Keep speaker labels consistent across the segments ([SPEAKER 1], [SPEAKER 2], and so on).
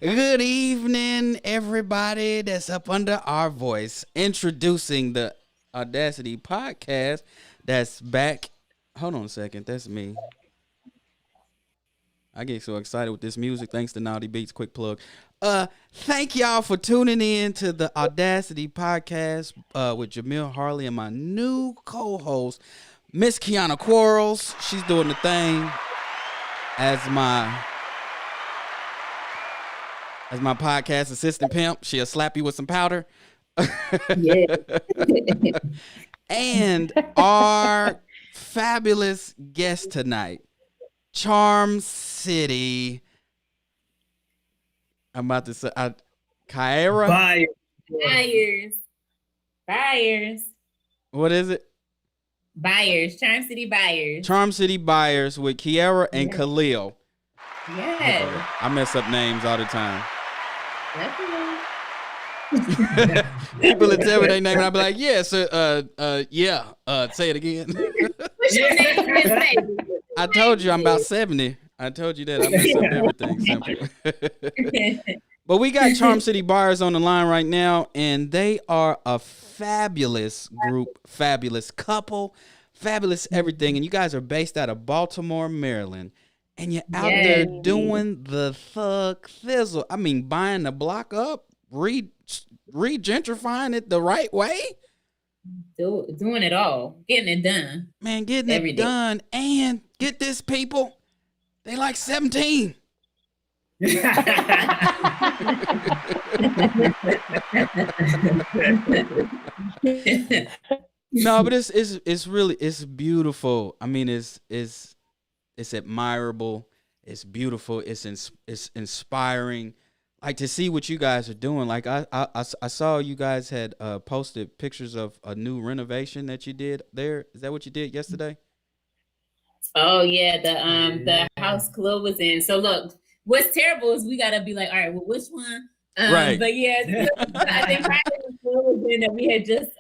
[SPEAKER 1] Good evening, everybody that's up under our voice. Introducing the Audacity Podcast that's back. Hold on a second. That's me. I get so excited with this music. Thanks to Naughty Beats. Quick plug. Thank y'all for tuning in to the Audacity Podcast with Jamille Harley and my new co-host, Miss Quiana Quarles. She's doing the thing as my podcast assistant pimp. She'll slap you with some powder.
[SPEAKER 2] Yeah.
[SPEAKER 1] And our fabulous guest tonight, Charm City. I'm about to say, Kyara.
[SPEAKER 2] Buyers.
[SPEAKER 1] What is it?
[SPEAKER 2] Buyers. Charm City Buyers.
[SPEAKER 1] Charm City Buyers with Kyara and Khalil.
[SPEAKER 2] Yeah.
[SPEAKER 1] I mess up names all the time.
[SPEAKER 2] Definitely.
[SPEAKER 1] People will tell me their name and I'll be like, yeah, so, say it again.
[SPEAKER 2] What's your name, Chris?
[SPEAKER 1] I told you I'm about 70. I told you that. I mess up everything. Simple. But we got Charm City Buyers on the line right now, and they are a fabulous group, fabulous couple, fabulous everything. And you guys are based out of Baltimore, Maryland. And you're out there doing the thug thizzle. I mean, buying the block up, re-gentrifying it the right way.
[SPEAKER 2] Doing it all. Getting it done.
[SPEAKER 1] Man, getting it done. And get this, people. They like 17. No, but it's really beautiful. I mean, it's admirable. It's beautiful. It's inspiring. Like to see what you guys are doing. Like I saw you guys had posted pictures of a new renovation that you did there. Is that what you did yesterday?
[SPEAKER 2] Oh yeah, the house Khalil was in. So look, what's terrible is we gotta be like, all right, well, which one?
[SPEAKER 1] Right.
[SPEAKER 2] But yeah, I think Khalil was in that we had just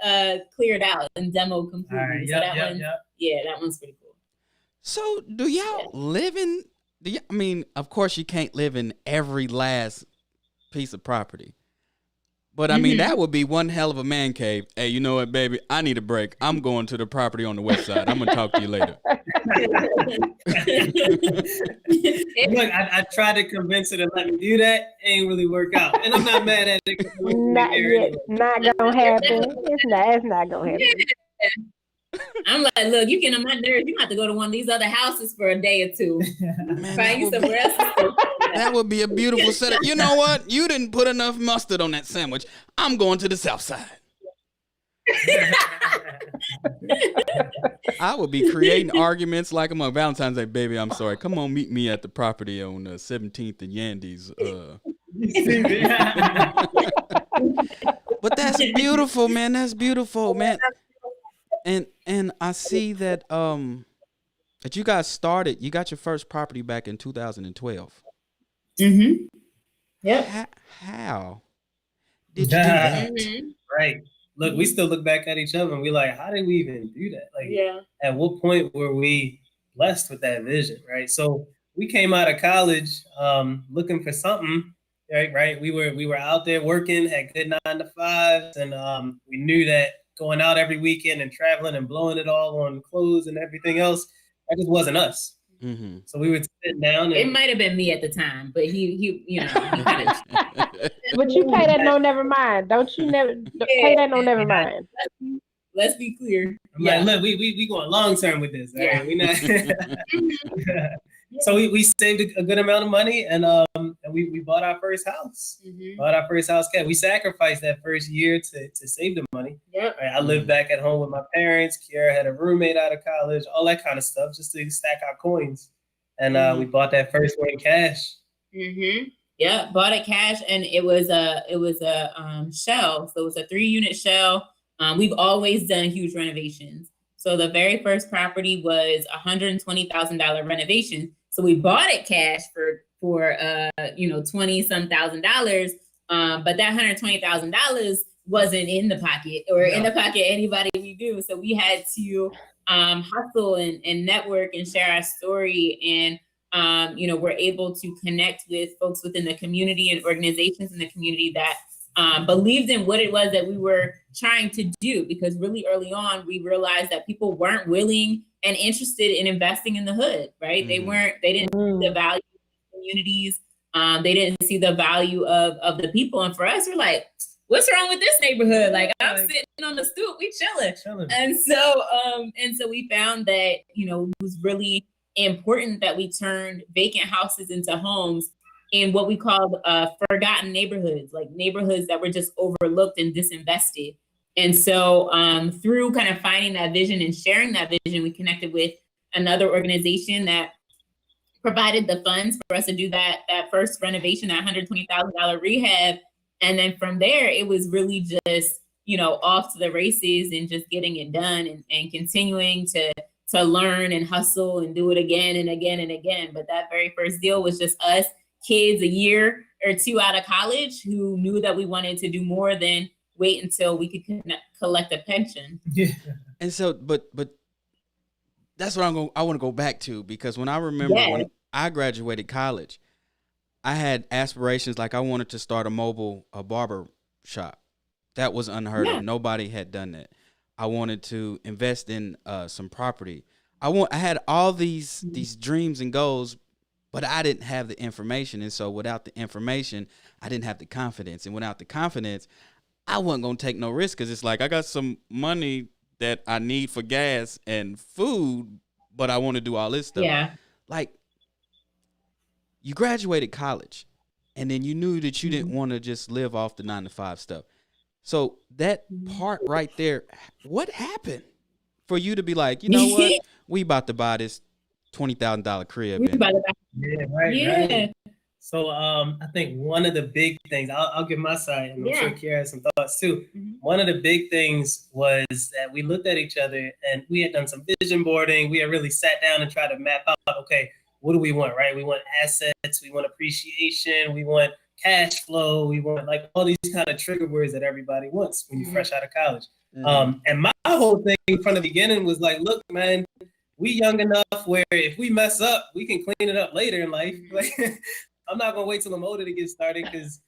[SPEAKER 2] cleared out and demoed completely.
[SPEAKER 3] Right,
[SPEAKER 2] so that one's pretty cool.
[SPEAKER 1] So do y'all live in? I mean, of course you can't live in every last piece of property. But I mean, that would be one hell of a man cave. Hey, you know what, baby? I need a break. I'm going to the property on the west side. I'm gonna talk to you later.
[SPEAKER 3] Look, I tried to convince her to let me do that. Ain't really work out, and I'm not mad at it.
[SPEAKER 4] Not yet. Not gonna happen. It's not gonna happen.
[SPEAKER 2] I'm like, look, you getting on my nerves. You have to go to one of these other houses for a day or two.
[SPEAKER 1] Man,
[SPEAKER 2] Find you somewhere else.
[SPEAKER 1] That would be a beautiful setup. You know what? You didn't put enough mustard on that sandwich. I'm going to the south side. I would be creating arguments like I'm on Valentine's Day, baby. I'm sorry. Come on, meet me at the property on 17th and Yandy's. But that's beautiful, man. That's beautiful, man. And I see that that you guys started. You got your first property back in 2012.
[SPEAKER 2] Mm-hmm. Yep.
[SPEAKER 1] How did you do that?
[SPEAKER 3] Right. Look, we still look back at each other and we like, how did we even do that? Like, at what point were we blessed with that vision? Right. So we came out of college looking for something. Right. We were out there working, had good 9-to-5s, and we knew that going out every weekend and traveling and blowing it all on clothes and everything else, that just wasn't us.
[SPEAKER 1] Mm-hmm.
[SPEAKER 3] So we would sit down. And,
[SPEAKER 2] it might have been me at the time, but he you know. He kind of,
[SPEAKER 4] but you pay that no, never mind. Don't you pay that no, never mind.
[SPEAKER 2] Let's be clear.
[SPEAKER 3] I'm like, look, we going long term with this. Right? We not. So we saved a good amount of money, and we bought our first house.
[SPEAKER 2] Mm-hmm.
[SPEAKER 3] Bought our first house. We sacrificed that first year to save the money.
[SPEAKER 2] Yep.
[SPEAKER 3] Right? I lived back at home with my parents. Kyara had a roommate out of college. All that kind of stuff, just to stack our coins. And we bought that first one in cash.
[SPEAKER 2] Mm-hmm. Yeah, bought it cash, and it was a shell. So it was a 3-unit shell. We've always done huge renovations. So the very first property was $120,000 renovation. So we bought it cash for $20,000. But that $120,000 wasn't in the pocket in the pocket of anybody we do. So we had to hustle and network and share our story. And we're able to connect with folks within the community and organizations in the community that believed in what it was that we were trying to do. Because really early on, we realized that people weren't willing and interested in investing in the hood, right?
[SPEAKER 1] Mm-hmm.
[SPEAKER 2] They didn't see the value of communities. They didn't see the value of the people. And for us, we're like, what's wrong with this neighborhood? Like, I'm sitting on the stoop, we chilling. And so we found that, it was really important that we turned vacant houses into homes in what we called forgotten neighborhoods, like neighborhoods that were just overlooked and disinvested. And so through kind of finding that vision and sharing that vision, we connected with another organization that provided the funds for us to do that first renovation, that $120,000 rehab. And then from there, it was really just, off to the races and just getting it done and continuing to learn and hustle and do it again and again and again. But that very first deal was just us kids a year or two out of college who knew that we wanted to do more than wait until we could collect a pension.
[SPEAKER 3] Yeah.
[SPEAKER 1] And so, but that's what I want to go back to, because when I remember when I graduated college, I had aspirations, like I wanted to start a barber shop. That was unheard of. Nobody had done that. I wanted to invest in some property. I had all these dreams and goals, but I didn't have the information. And so without the information, I didn't have the confidence. And without the confidence, I wasn't going to take no risk, because it's like I got some money that I need for gas and food, but I want to do all this stuff.
[SPEAKER 2] Yeah.
[SPEAKER 1] Like, you graduated college, and then you knew that you didn't want to just live off the 9-to-5 stuff. So that part right there, what happened for you to be like, you know what, we about to buy this $20,000 crib?
[SPEAKER 3] Right. So I think one of the big things, I'll give my side, and I'm sure Kyara has some thoughts too. One of the big things was that we looked at each other and we had done some vision boarding. We had really sat down and tried to map out, okay, what do we want, right? We want assets, we want appreciation, we want cash flow, we want like all these kind of trigger words that everybody wants when you're fresh out of college. And my whole thing from the beginning was like, look, man, we young enough where if we mess up, we can clean it up later in life. Like, I'm not gonna wait till I'm older to get started, because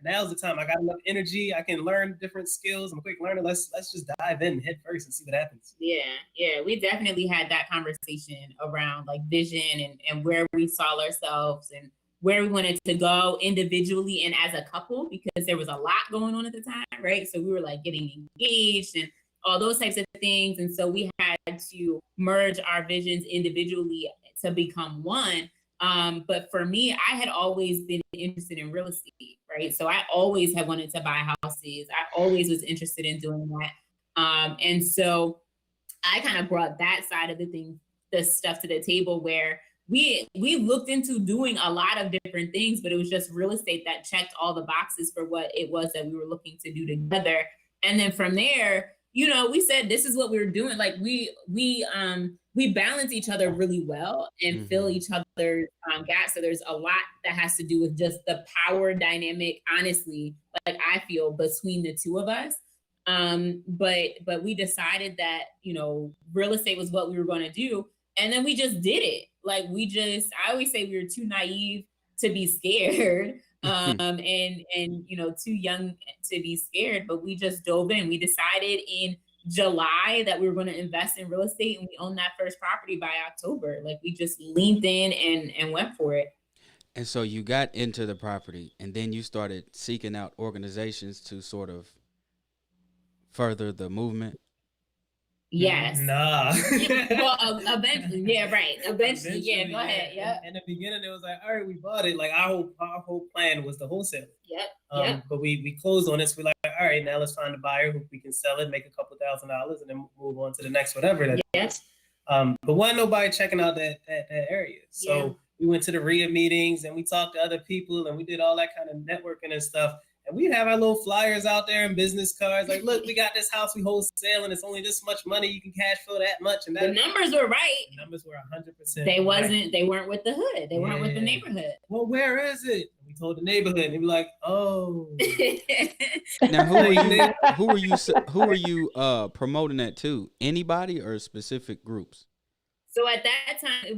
[SPEAKER 3] now's the time. I got enough energy. I can learn different skills. I'm a quick learner. Let's just dive in head first and see what happens.
[SPEAKER 2] Yeah. We definitely had that conversation around like vision and where we saw ourselves and where we wanted to go individually and as a couple, because there was a lot going on at the time, right? So we were like getting engaged and all those types of things. And so we had to merge our visions individually to become one. But for me, I had always been interested in real estate, right? So I always had wanted to buy houses. I always was interested in doing that. And so I kind of brought that side of the stuff to the table, where we looked into doing a lot of different things, but it was just real estate that checked all the boxes for what it was that we were looking to do together. And then from there, we said, this is what we were doing. Like we balance each other really well and fill each other's gaps. So there's a lot that has to do with just the power dynamic, honestly, like I feel between the two of us. But we decided that, real estate was what we were going to do. And then we just did it. Like I always say we were too naive to be scared. And too young to be scared, but we just dove in. We decided in July that we were going to invest in real estate, and we owned that first property by October. Like we just leaned in and went for it.
[SPEAKER 1] And so you got into the property, and then you started seeking out organizations to sort of further the movement.
[SPEAKER 2] Yes.
[SPEAKER 3] Nah.
[SPEAKER 2] Well, eventually, yeah, right. Eventually, yeah. Go ahead. Yeah.
[SPEAKER 3] In the beginning, it was like, all right, we bought it. Like our whole plan was the wholesale.
[SPEAKER 2] Yep.
[SPEAKER 3] But we closed on this. We're like, all right, now let's find a buyer who we can sell it, make a couple $1,000s, and then move on to the next whatever that is. But wasn't nobody checking out that area. So we went to the RIA meetings and we talked to other people and we did all that kind of networking and stuff. And we'd have our little flyers out there and business cards. Like, look, we got this house we wholesale and it's only this much money. You can cash flow that much. And that
[SPEAKER 2] the numbers were right.
[SPEAKER 3] The numbers were 100%.
[SPEAKER 2] They weren't with the hood. They weren't with the neighborhood.
[SPEAKER 3] Well, where is it? We told the neighborhood and they were like, oh.
[SPEAKER 1] Now, who are you promoting that to? Anybody or specific groups?
[SPEAKER 2] So at that time, it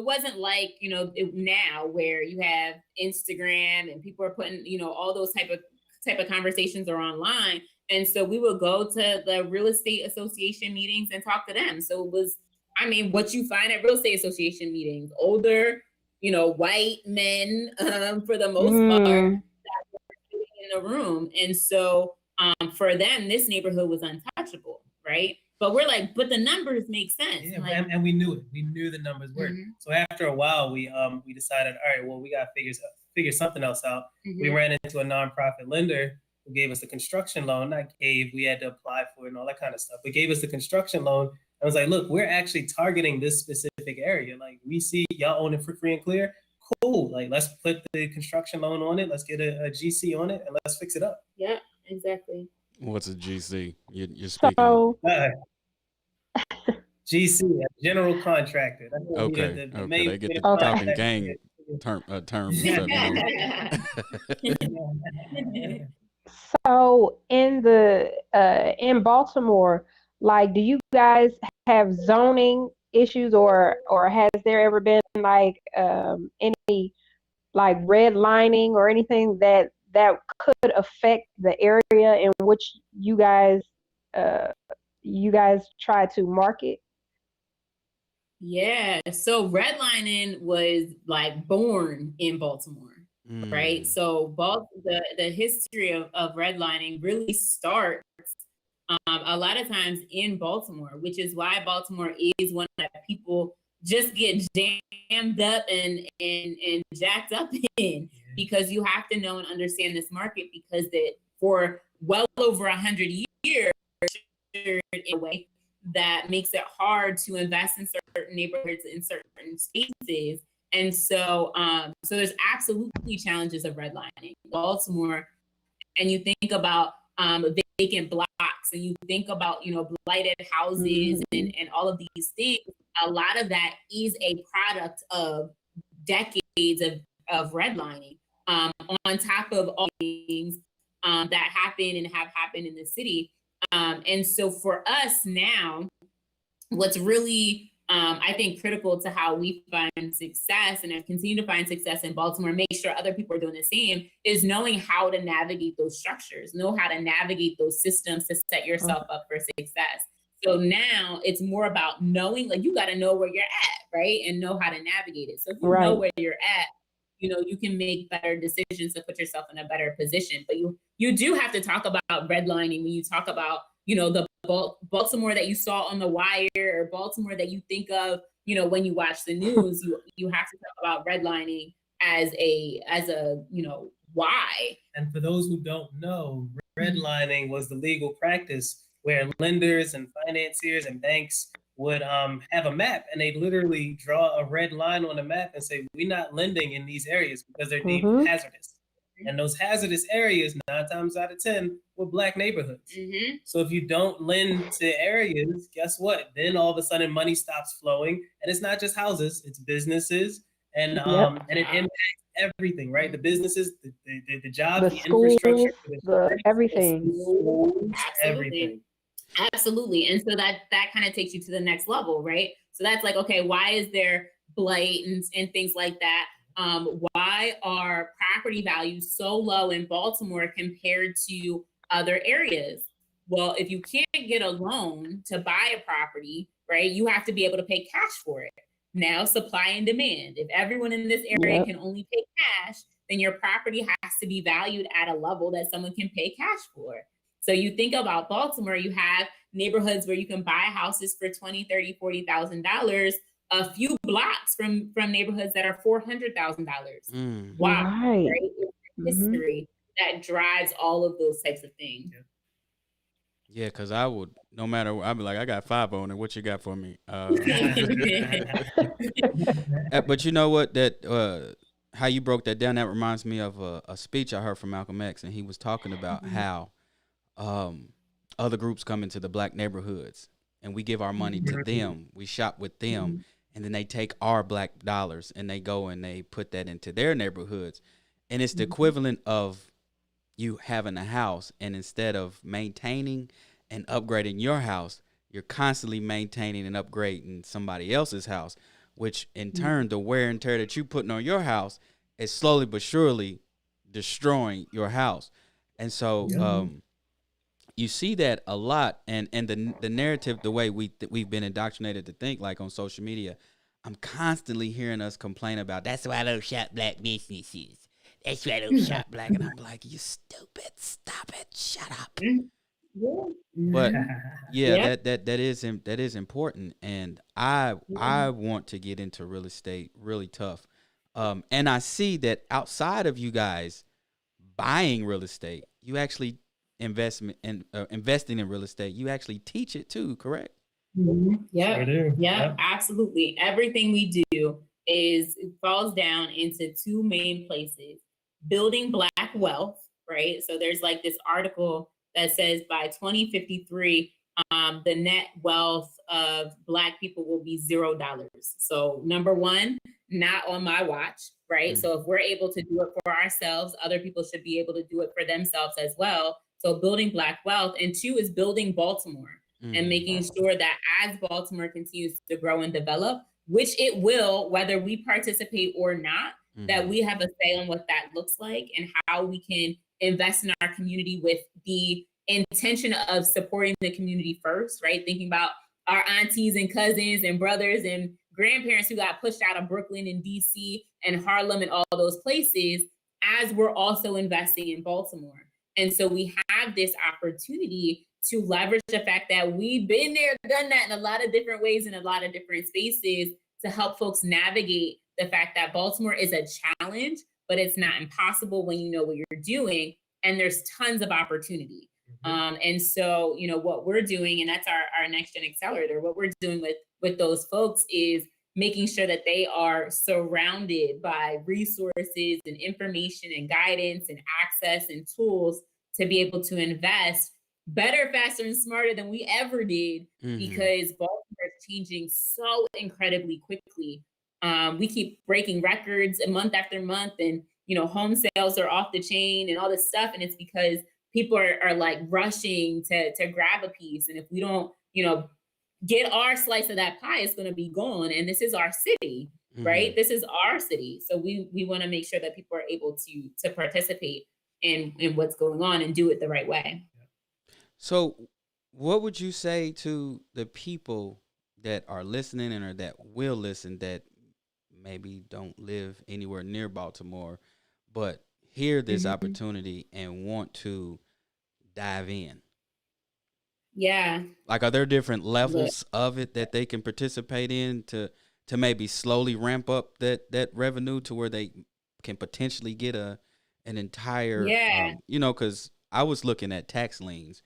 [SPEAKER 2] wasn't like, now where you have Instagram and people are putting, all those type of conversations are online. And so we would go to the real estate association meetings and talk to them. So it was, what you find at real estate association meetings, older, white men, for the most part, that were sitting in the room. And so for them, this neighborhood was untouchable, right? But we're like, but the numbers make sense.
[SPEAKER 3] Yeah,
[SPEAKER 2] like,
[SPEAKER 3] and we knew it. We knew the numbers worked. So after a while, we decided, all right, well, we got to figure something else out. We ran into a nonprofit lender who gave us a construction loan. We had to apply for it and all that kind of stuff. But gave us the construction loan. I was like, look, we're actually targeting this specific area. Like, we see y'all own it for free and clear. Cool. Like, let's put the construction loan on it. Let's get a GC on it and let's fix it up.
[SPEAKER 2] Yeah, exactly.
[SPEAKER 1] What's a GC? You're speaking.
[SPEAKER 4] So,
[SPEAKER 3] GC, a general contractor.
[SPEAKER 1] Okay. They get the talking gang terms.
[SPEAKER 4] So in Baltimore, like, do you guys have zoning issues, or has there ever been like any like redlining or anything that could affect the area in which you guys try to market?
[SPEAKER 2] Yeah, so redlining was like born in Baltimore, right? So the history of redlining really starts a lot of times in Baltimore, which is why Baltimore is one that people just get jammed up and jacked up in, because you have to know and understand this market, because for well over 100 years, in a way that makes it hard to invest in certain neighborhoods in certain spaces. And so so there's absolutely challenges of redlining. Baltimore, and you think about vacant blocks, and you think about, blighted houses and all of these things. A lot of that is a product of decades of redlining, on top of all things that happen and have happened in the city. And so for us now, what's really, I think, critical to how we find success and continue to find success in Baltimore, make sure other people are doing the same, is knowing how to navigate those structures, know how to navigate those systems to set yourself up for success. So now it's more about knowing, like, you got to know where you're at, right? And know how to navigate it. So if you know where you're at, you can make better decisions to put yourself in a better position. But you do have to talk about redlining when you talk about, the Baltimore that you saw on The Wire, or Baltimore that you think of, when you watch the news. You have to talk about redlining as a why. And
[SPEAKER 3] for those who don't know, redlining was the legal practice where lenders and financiers and banks would have a map, and they literally draw a red line on the map and say, we're not lending in these areas because they're deemed hazardous. And those hazardous areas, 9 times out of 10, were Black neighborhoods. So if you don't lend to areas, guess what? Then all of a sudden money stops flowing, and it's not just houses, it's businesses, and it impacts everything, right? The businesses, the jobs, the
[SPEAKER 4] schools,
[SPEAKER 3] infrastructure,
[SPEAKER 4] everything.
[SPEAKER 3] Everything.
[SPEAKER 2] Absolutely. And so that kind of takes you to the next level, right? So that's like, okay, why is there blight and things like that? Why are property values so low in Baltimore compared to other areas? Well, if you can't get a loan to buy a property, right, you have to be able to pay cash for it. Now, supply and demand. If everyone in this area can only pay cash, then your property has to be valued at a level that someone can pay cash for. So you think about Baltimore, you have neighborhoods where you can buy houses for $20,000, $30,000, $40,000, a few blocks from neighborhoods that are $400,000. Wow, right? History that drives all of those types of things.
[SPEAKER 1] Yeah, because I would, no matter, I'd be like, I got 5 on it. What you got for me? But you know what? How you broke that down, that reminds me of a speech I heard from Malcolm X, and he was talking about how other groups come into the Black neighborhoods, and we give our money to them. We shop with them, and then they take our Black dollars and they go and they put that into their neighborhoods. And it's the equivalent of you having a house, and instead of maintaining and upgrading your house, you're constantly maintaining and upgrading somebody else's house, which in turn, the wear and tear that you putting on your house is slowly but surely destroying your house. And so you see that a lot, and the narrative, the way we've been indoctrinated to think, like on social media, I'm constantly hearing us complain about, that's why I don't shop black businesses. That's why I don't shop black. And I'm like, you stupid, stop it, shut up. But that is important, and I want to get into real estate really tough, and I see that outside of you guys buying real estate, you actually investing in real estate, you actually teach it too, correct?
[SPEAKER 2] Yeah, absolutely. Everything we do falls down into two main places: building Black wealth, right? So there's like this article that says by 2053, the net wealth of Black people will be $0. So number one, not on my watch, right? So if we're able to do it for ourselves, other people should be able to do it for themselves as well. So building Black wealth. And two is building Baltimore and making sure that as Baltimore continues to grow and develop, which it will, whether we participate or not, that we have a say on what that looks like and how we can invest in our community with the intention of supporting the community first, right? Thinking about our aunties and cousins and brothers and grandparents who got pushed out of Brooklyn and DC and Harlem and all those places, as we're also investing in Baltimore. And so we have this opportunity to leverage the fact that we've been there, done that in a lot of different ways in a lot of different spaces to help folks navigate the fact that Baltimore is a challenge, but it's not impossible when you know what you're doing, and there's tons of opportunity. And so, you know, what we're doing, and that's our Next Gen Accelerator, what we're doing with those folks is making sure that they are surrounded by resources and information and guidance and access and tools to be able to invest better, faster, and smarter than we ever did, because Baltimore is changing so incredibly quickly. We keep breaking records month after month, and, you know, home sales are off the chain and all this stuff. And it's because people are like rushing to grab a piece. And if we don't, you know, get our slice of that pie, it's going to be gone. And this is our city, right? This is our city. So we want to make sure that people are able to participate in what's going on and do it the right way.
[SPEAKER 1] So what would you say to the people that are listening and or that will listen that maybe don't live anywhere near Baltimore, but hear this opportunity and want to dive in?
[SPEAKER 2] Yeah.
[SPEAKER 1] Like, are there different levels of it that they can participate in to maybe slowly ramp up that revenue to where they can potentially get an entire, you know, because I was looking at tax liens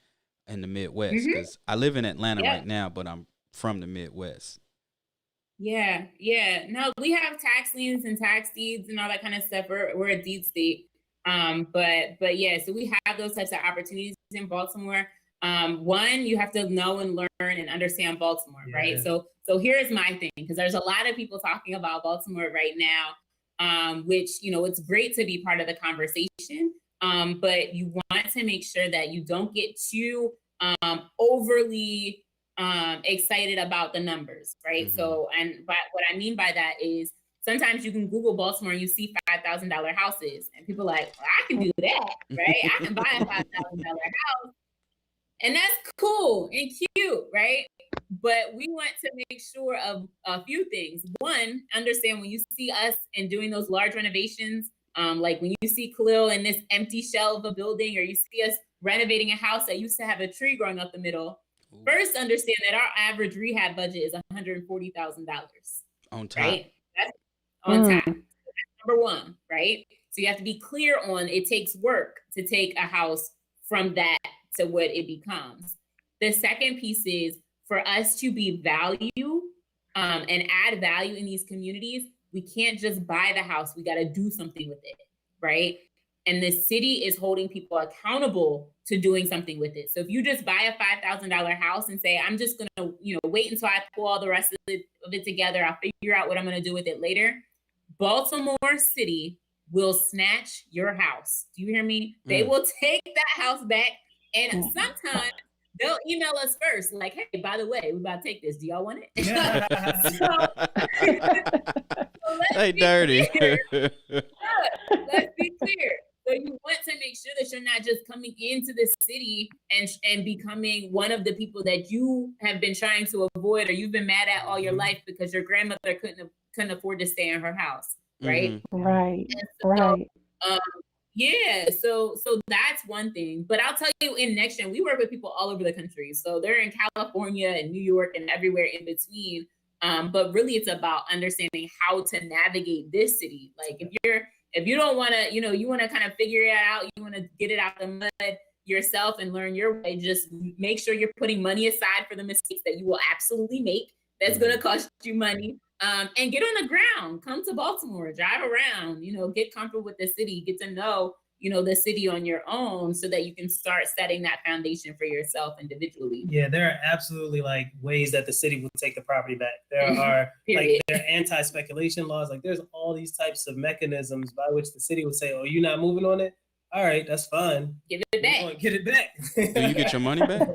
[SPEAKER 1] in the Midwest, because I live in Atlanta right now, but I'm from the Midwest.
[SPEAKER 2] Yeah. No, we have tax liens and tax deeds and all that kind of stuff. We're a deed state. But yeah, so we have those types of opportunities in Baltimore. One, you have to know and learn and understand Baltimore, right? So here's my thing, because there's a lot of people talking about Baltimore right now, which, you know, it's great to be part of the conversation. But you want to make sure that you don't get too overly excited about the numbers, right? So, and what I mean by that is sometimes you can Google Baltimore and you see $5,000 houses, and people are like, well, I can do that, right? I can buy a $5,000 house, and that's cool and cute, right? But we want to make sure of a few things. One, understand when you see us and doing those large renovations, like when you see Khalil in this empty shell of a building, or you see us renovating a house that used to have a tree growing up the middle. First, understand that our average rehab budget is $140,000
[SPEAKER 1] on top.
[SPEAKER 2] Right? That's on top. That's number one, right? So you have to be clear on it takes work to take a house from that to what it becomes. The second piece is for us to be value and add value in these communities. We can't just buy the house. We got to do something with it, right? And the city is holding people accountable to doing something with it. So if you just buy a $5,000 house and say, I'm just going to, you know, wait until I pull all the rest of it together, I'll figure out what I'm going to do with it later. Baltimore City will snatch your house. Do you hear me? They will take that house back. And sometimes they'll email us first, like, hey, by the way, we're about to take this. Do y'all want it? So
[SPEAKER 1] They dirty.
[SPEAKER 2] Let's be clear. So you want to make sure that you're not just coming into the city and becoming one of the people that you have been trying to avoid, or you've been mad at all your life because your grandmother couldn't afford to stay in her house, right?
[SPEAKER 4] Mm-hmm. Right.
[SPEAKER 2] So,
[SPEAKER 4] right.
[SPEAKER 2] Yeah, so that's one thing. But I'll tell you, in Next Gen, we work with people all over the country. So they're in California and New York and everywhere in between. But really, it's about understanding how to navigate this city. Like if you don't want to, you want to kind of figure it out, you want to get it out the mud yourself and learn your way. Just make sure you're putting money aside for the mistakes that you will absolutely make. That's going to cost you money. And get on the ground, come to Baltimore, drive around, get comfortable with the city, get to know, the city on your own so that you can start setting that foundation for yourself individually.
[SPEAKER 3] Yeah, there are absolutely like ways that the city will take the property back. There are like there are anti-speculation laws. Like there's all these types of mechanisms by which the city will say, oh, you're not moving on it? All right, that's fine.
[SPEAKER 2] Give it back.
[SPEAKER 3] We're gonna get it back.
[SPEAKER 1] Do you get your money back?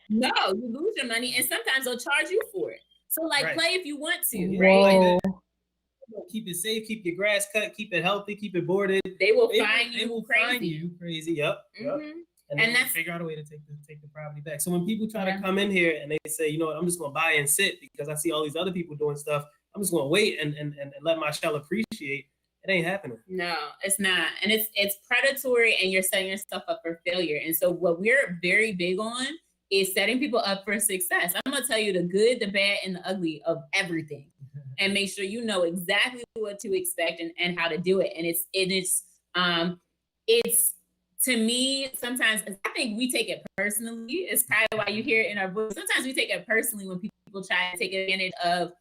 [SPEAKER 2] No, you lose your money and sometimes they'll charge you for it. So play if you want to,
[SPEAKER 3] right? Keep it safe, keep your grass cut, keep it healthy, keep it boarded.
[SPEAKER 2] They will find you
[SPEAKER 3] crazy. Yep. And then figure out a way to take the property back. So when people try to come in here and they say, you know what, I'm just gonna buy and sit because I see all these other people doing stuff, I'm just gonna wait and let my shell appreciate. It ain't happening. No,
[SPEAKER 2] it's not. And it's predatory and you're setting yourself up for failure. And so what we're very big on is setting people up for success. I'm gonna tell you the good, the bad, and the ugly of everything, and make sure you know exactly what to expect and how to do it. And it's to me sometimes I think we take it personally. It's kind of why you hear it in our voice. Sometimes we take it personally when people try to take advantage of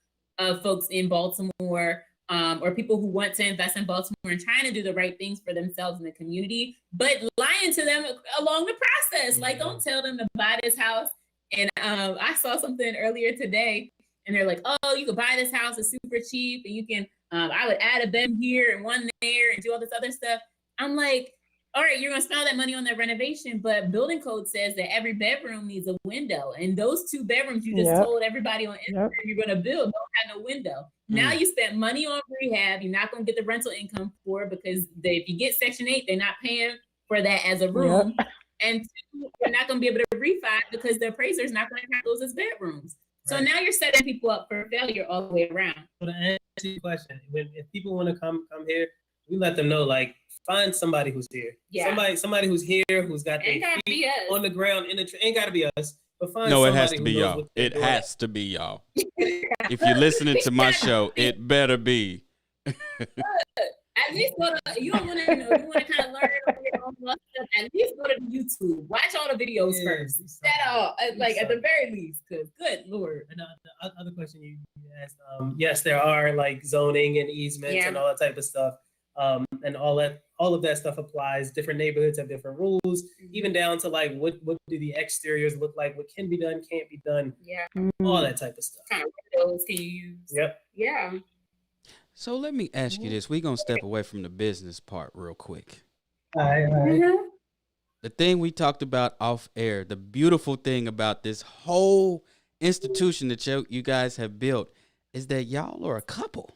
[SPEAKER 2] folks in Baltimore. Or people who want to invest in Baltimore and trying to do the right things for themselves and the community, but lying to them along the process. Like, don't tell them to buy this house. And I saw something earlier today, and they're like, "Oh, you could buy this house; it's super cheap, and you can." I would add a bed here and one there, and do all this other stuff. I'm like, all right, you're gonna spend all that money on that renovation, but building code says that every bedroom needs a window, and those 2 bedrooms you just told everybody on Instagram you're gonna build don't have no window. Now you spent money on rehab. You're not gonna get the rental income for it because if you get Section 8, they're not paying for that as a room, and 2, you're not gonna be able to refi because the appraiser is not gonna have those as bedrooms. So now you're setting people up for failure all the way around.
[SPEAKER 3] So to answer your question, if people want to come here, we let them know, like, find somebody who's here. Yeah. Somebody who's here, who's got their feet on the ground in the ain't gotta be us. But find
[SPEAKER 1] it has to be y'all. It has to be y'all. If you're listening to my show, it better be.
[SPEAKER 2] At least go to, you don't want to, you want to kind of learn your own stuff. At least go to YouTube. Watch all the videos first. That all, like at the very least, because good Lord.
[SPEAKER 3] And the other question you asked, yes, there are like zoning and easements and all that type of stuff. And all of that stuff applies. Different neighborhoods have different rules, even down to like what do the exteriors look like, what can be done, can't be done, all that type of stuff.
[SPEAKER 2] Kind of windows can you use?
[SPEAKER 3] Yep.
[SPEAKER 2] Yeah.
[SPEAKER 1] So let me ask you this: we're gonna step away from the business part real quick.
[SPEAKER 3] All right.
[SPEAKER 1] The thing we talked about off air, the beautiful thing about this whole institution that you guys have built is that y'all are a couple.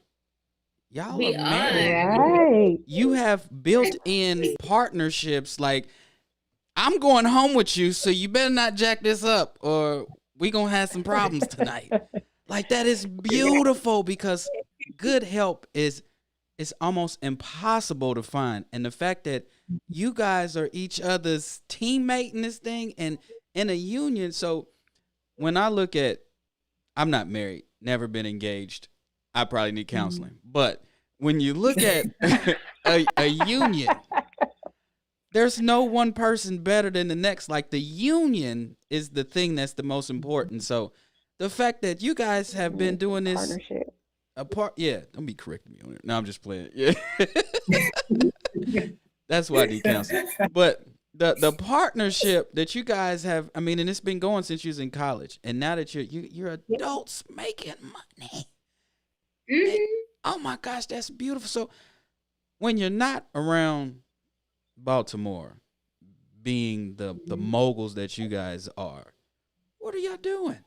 [SPEAKER 1] Y'all are married.
[SPEAKER 4] Right.
[SPEAKER 1] You have built-in partnerships. Like, I'm going home with you, so you better not jack this up, or we gonna have some problems tonight. Like, that is beautiful because good help is almost impossible to find, and the fact that you guys are each other's teammate in this thing and in a union. So when I look at, I'm not married, never been engaged. I probably need counseling. But when you look at a union, there's no one person better than the next. Like, the union is the thing that's the most important. So the fact that you guys have been doing this
[SPEAKER 4] partnership.
[SPEAKER 1] Don't be correcting me on it. No, I'm just playing. Yeah. That's why I need counseling. But the partnership that you guys have, I mean, and it's been going since you was in college, and now that you're adults making money. Oh my gosh, that's beautiful. So when you're not around Baltimore, being the moguls that you guys are, what are y'all doing?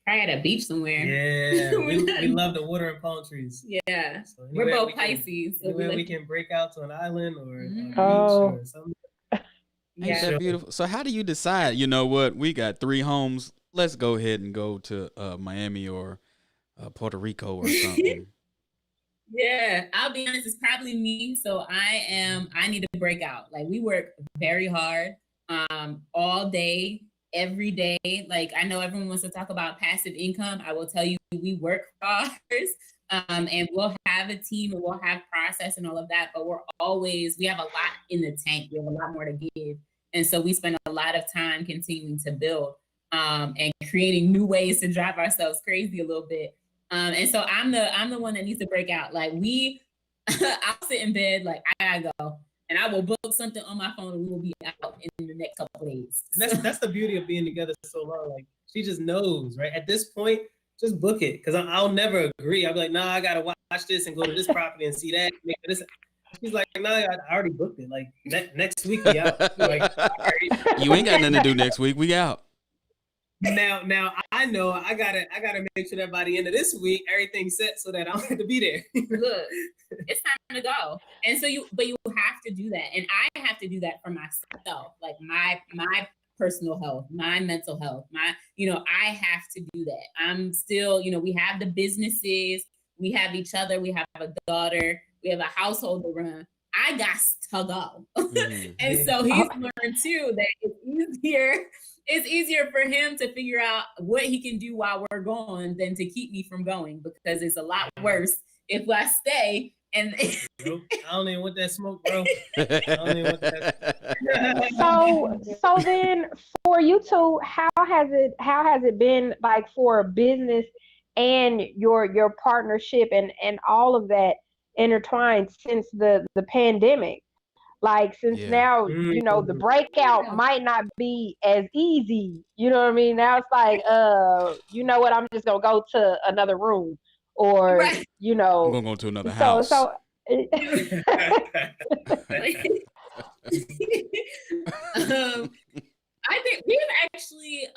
[SPEAKER 2] I had a beach somewhere.
[SPEAKER 3] Yeah, we love the water and palm trees.
[SPEAKER 2] Yeah, so we're both Pisces.
[SPEAKER 3] So we can break out to an island or a beach
[SPEAKER 4] Oh.
[SPEAKER 3] or something.
[SPEAKER 1] Ain't that beautiful? So how do you decide, you know what, we got 3 homes, let's go ahead and go to Miami or Puerto Rico or something?
[SPEAKER 2] Yeah, I'll be honest, it's probably me. So I need to break out. Like, we work very hard, all day, every day. Like, I know everyone wants to talk about passive income. I will tell you, we work for ours, and we'll have a team and we'll have process and all of that, but we have a lot in the tank. We have a lot more to give. And so we spend a lot of time continuing to build, and creating new ways to drive ourselves crazy a little bit. And so I'm the one that needs to break out. Like, I'll sit in bed, like, I gotta go, and I will book something on my phone, and we will be out in the next couple of days.
[SPEAKER 3] And that's the beauty of being together so long. Like, she just knows, right? At this point, just book it, because I'll never agree. I'll be like, nah, I gotta watch this and go to this property and see that. Make this. She's like, nah, I already booked it. Like, next week we out. Like,
[SPEAKER 1] you ain't got nothing to do next week. We out.
[SPEAKER 3] Now I know I gotta make sure that by the end of this week everything's set so that I don't have to be there.
[SPEAKER 2] Look, it's time to go. And so you have to do that, and I have to do that for myself, like my personal health, my mental health, I have to do that. I'm still, we have the businesses, we have each other, we have a daughter, we have a household to run. I got to go. And so he's learned too that it's easier for him to figure out what he can do while we're gone than to keep me from going, because it's a lot worse if I stay. And
[SPEAKER 3] I don't even want that smoke, bro. I don't even want that.
[SPEAKER 4] So then for you two, how has it been, like, for business and your partnership and all of that intertwined since the pandemic? Like, since now, the breakout might not be as easy. You know what I mean? Now it's like, you know what? I'm just gonna go to another room, or
[SPEAKER 1] I'm gonna go to another house.
[SPEAKER 4] So
[SPEAKER 2] I think we've actually,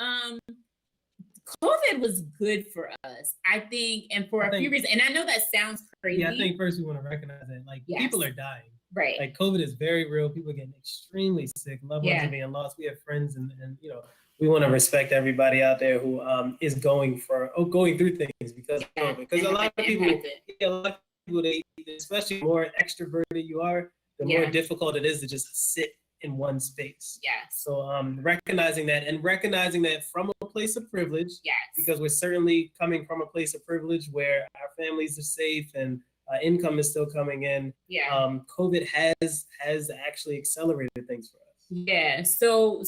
[SPEAKER 2] COVID was good for us, I think, and for a few reasons. And I know that sounds crazy.
[SPEAKER 3] Yeah, I think first we want to recognize that, like, people are dying.
[SPEAKER 2] Right.
[SPEAKER 3] Like, COVID is very real. People are getting extremely sick. Loved ones are being lost. We have friends, and we want to respect everybody out there who is going through things because of COVID. Because a lot of people, they, especially the more extroverted you are, the more difficult it is to just sit in one space.
[SPEAKER 2] Yeah.
[SPEAKER 3] So recognizing that from a place of privilege.
[SPEAKER 2] Yes.
[SPEAKER 3] Because we're certainly coming from a place of privilege where our families are safe and income is still coming in.
[SPEAKER 2] Yeah.
[SPEAKER 3] COVID has actually accelerated things for us.
[SPEAKER 2] Yeah. So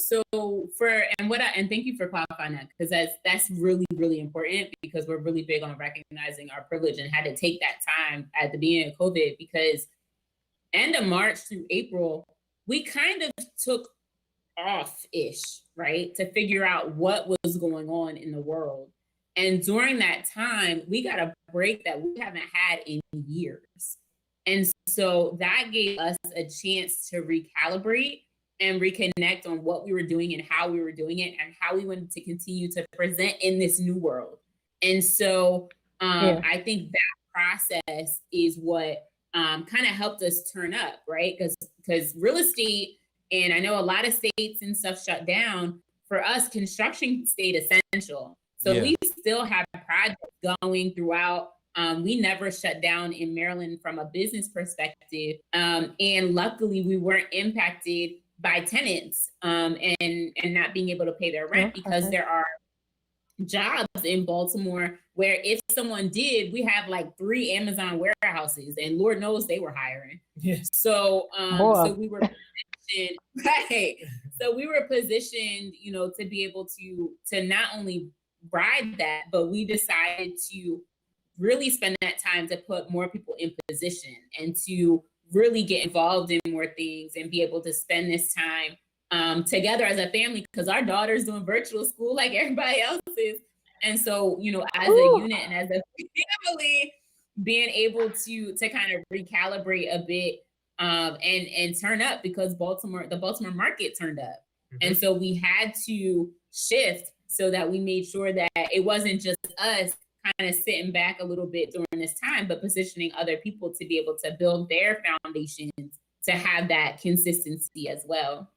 [SPEAKER 2] and thank you for clarifying that, because that's really, really important, because we're really big on recognizing our privilege and had to take that time at the beginning of COVID, because end of March through April, we kind of took off-ish, right, to figure out what was going on in the world. And during that time, we got a break that we haven't had in years. And so that gave us a chance to recalibrate and reconnect on what we were doing and how we were doing it and how we wanted to continue to present in this new world. And so I think that process is what kind of helped us turn up, right? Because real estate, and I know a lot of states and stuff shut down. For us, construction stayed essential. So we still have projects going throughout. We never shut down in Maryland from a business perspective. And luckily we weren't impacted by tenants and not being able to pay their rent, because there are jobs in Baltimore where if someone did, we have like 3 Amazon warehouses, and Lord knows they were hiring.
[SPEAKER 3] Yes.
[SPEAKER 2] So so we were positioned, right. So we were positioned, to be able to not only ride that, but we decided to really spend that time to put more people in position and to really get involved in more things and be able to spend this time together as a family, because our daughter's doing virtual school like everybody else is. And so, as a unit and as a family, being able to kind of recalibrate a bit and turn up because the Baltimore market turned up. And so we had to shift so that we made sure that it wasn't just us kind of sitting back a little bit during this time, but positioning other people to be able to build their foundations to have that consistency as well.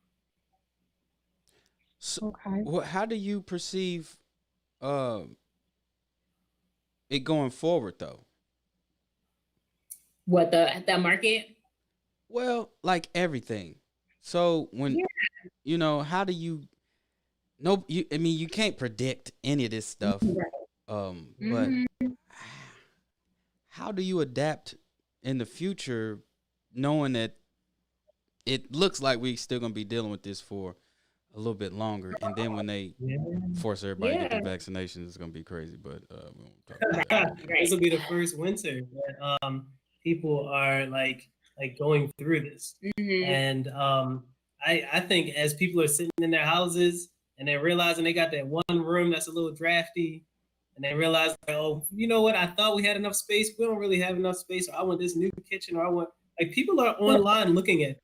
[SPEAKER 1] So, how do you perceive it going forward, though?
[SPEAKER 2] What, the market?
[SPEAKER 1] Well, like everything. So when you know, how do you? No, I mean, you can't predict any of this stuff. But how do you adapt in the future, knowing that it looks like we still gonna be dealing with this for a little bit longer, and then when they force everybody to get the vaccinations, it's gonna be crazy. But we won't talk about that.
[SPEAKER 3] This will be the first winter that people are like going through this, and I think as people are sitting in their houses and they're realizing they got that one room that's a little drafty, and they realize, oh, you know what? I thought we had enough space. We don't really have enough space. Or I want this new kitchen, or I want, like, people are online looking at it,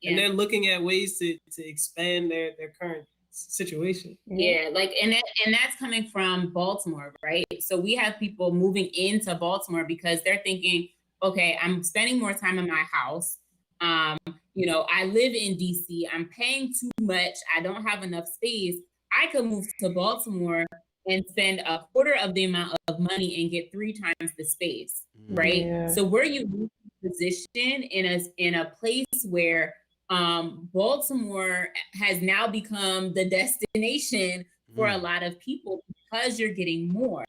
[SPEAKER 3] and they're looking at ways to expand their current situation.
[SPEAKER 2] Yeah, like, and that's coming from Baltimore, right? So we have people moving into Baltimore because they're thinking, okay, I'm spending more time in my house. You know, I live in DC. I'm paying too much. I don't have enough space. I could move to Baltimore and spend a quarter of the amount of money and get 3 times the space, right? Yeah. So we're uniquely positioned in a place where Baltimore has now become the destination for a lot of people because you're getting more.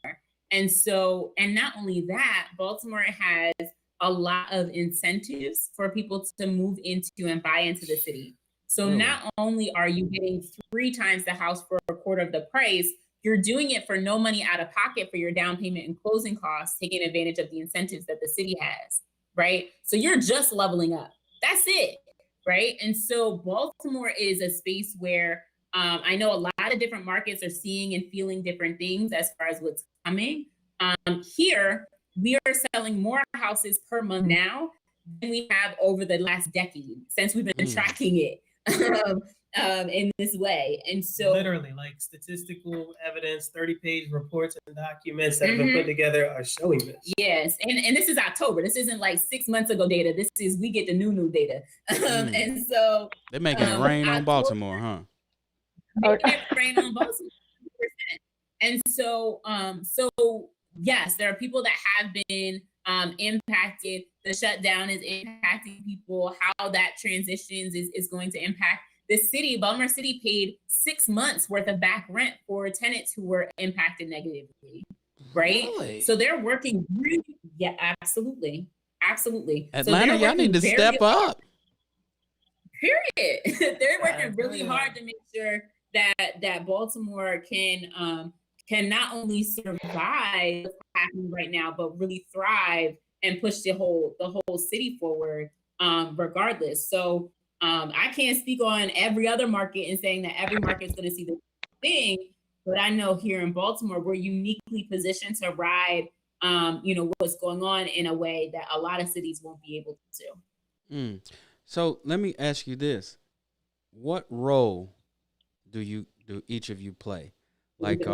[SPEAKER 2] And so, and not only that, Baltimore has a lot of incentives for people to move into and buy into the city. So not only are you getting 3 times the house for a quarter of the price, you're doing it for no money out of pocket for your down payment and closing costs, taking advantage of the incentives that the city has, right? So you're just leveling up. That's it, right? And so Baltimore is a space where I know a lot of different markets are seeing and feeling different things as far as what's coming. Here, we are selling more houses per month now than we have over the last decade since we've been tracking it in this way. And so
[SPEAKER 3] literally, like, statistical evidence, 30-page reports and documents that have been put together are showing this.
[SPEAKER 2] Yes, and this is October. This isn't like 6 months ago data. This is, we get the new data. And so
[SPEAKER 1] they're making it rain on Baltimore, huh?
[SPEAKER 2] Making it rain on Baltimore. 100%. And so yes, there are people that have been impacted. The shutdown is impacting people. How that transitions is going to impact the city. Baltimore City paid 6 months worth of back rent for tenants who were impacted negatively, right? Really? So they're working really, absolutely.
[SPEAKER 1] Atlanta, y'all need to step up.
[SPEAKER 2] Period. They're working really hard to make sure that Baltimore can not only survive what's happening right now, but really thrive and push the whole city forward, regardless. So I can't speak on every other market and saying that every market is going to see the same thing, but I know here in Baltimore, we're uniquely positioned to ride, what's going on in a way that a lot of cities won't be able to.
[SPEAKER 1] So let me ask you this: what role do each of you play? Like,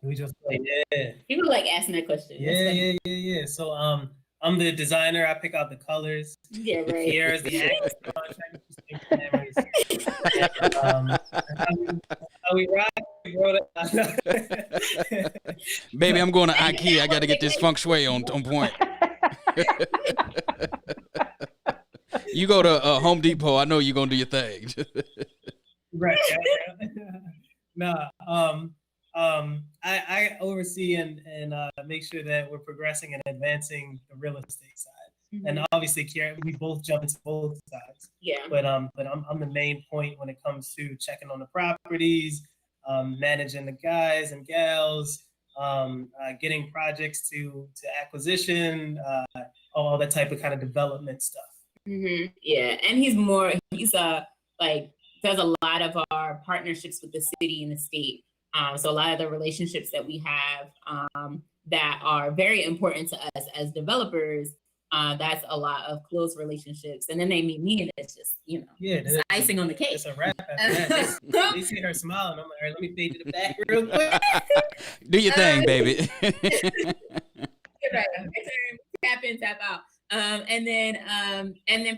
[SPEAKER 3] we just play. Yeah.
[SPEAKER 2] People like asking that question.
[SPEAKER 3] Yeah. So I'm the designer. I pick out the colors.
[SPEAKER 2] Yeah, right.
[SPEAKER 3] Kyara's the actor. How we rock,
[SPEAKER 1] Baby, I'm going to IKEA. I got to get this feng shui on point. You go to Home Depot. I know you're gonna do your thing.
[SPEAKER 3] Right. I oversee and make sure that we're progressing and advancing the real estate side. And obviously, Kyara, we both jump into both sides.
[SPEAKER 2] Yeah.
[SPEAKER 3] But I'm the main point when it comes to checking on the properties, managing the guys and gals, getting projects to acquisition, all that type of kind of development stuff.
[SPEAKER 2] Yeah, and he's does a lot of our partnerships with the city and the state. So a lot of the relationships that we have that are very important to us as developers, that's a lot of close relationships. And then they meet me, and it's just,
[SPEAKER 3] it's
[SPEAKER 2] icing on the cake.
[SPEAKER 3] It's a wrap after that. They see her smile, and I'm like, all right, let me fade to the back real quick.
[SPEAKER 1] Do your thing, baby.
[SPEAKER 2] Tap in, tap out. And then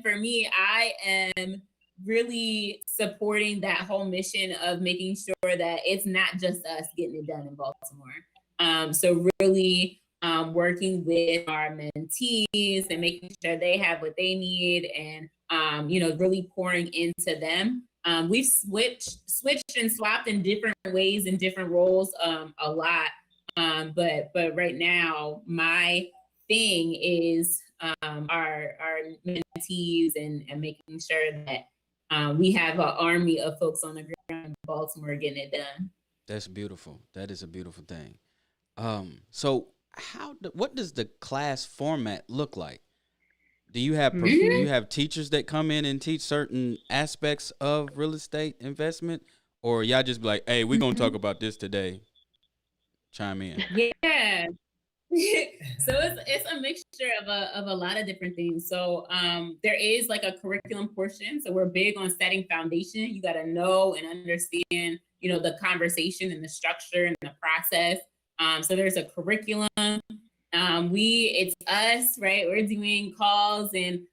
[SPEAKER 2] for me, I am really supporting that whole mission of making sure that it's not just us getting it done in Baltimore. So really working with our mentees and making sure they have what they need, and really pouring into them. We've switched and swapped in different ways, in different roles, a lot. But right now, my thing is our mentees and making sure that we have an army of folks on the ground in Baltimore getting it done.
[SPEAKER 1] That's beautiful. That is a beautiful thing. So what does the class format look like? Do you have you have teachers that come in and teach certain aspects of real estate investment, or y'all just be like, hey, we're gonna talk about this today? Chime in.
[SPEAKER 2] Yeah. So it's a mixture of a lot of different things. So there is like a curriculum portion. So we're big on setting foundation. You got to know and understand, the conversation and the structure and the process. So there's a curriculum. It's us, right? We're doing calls and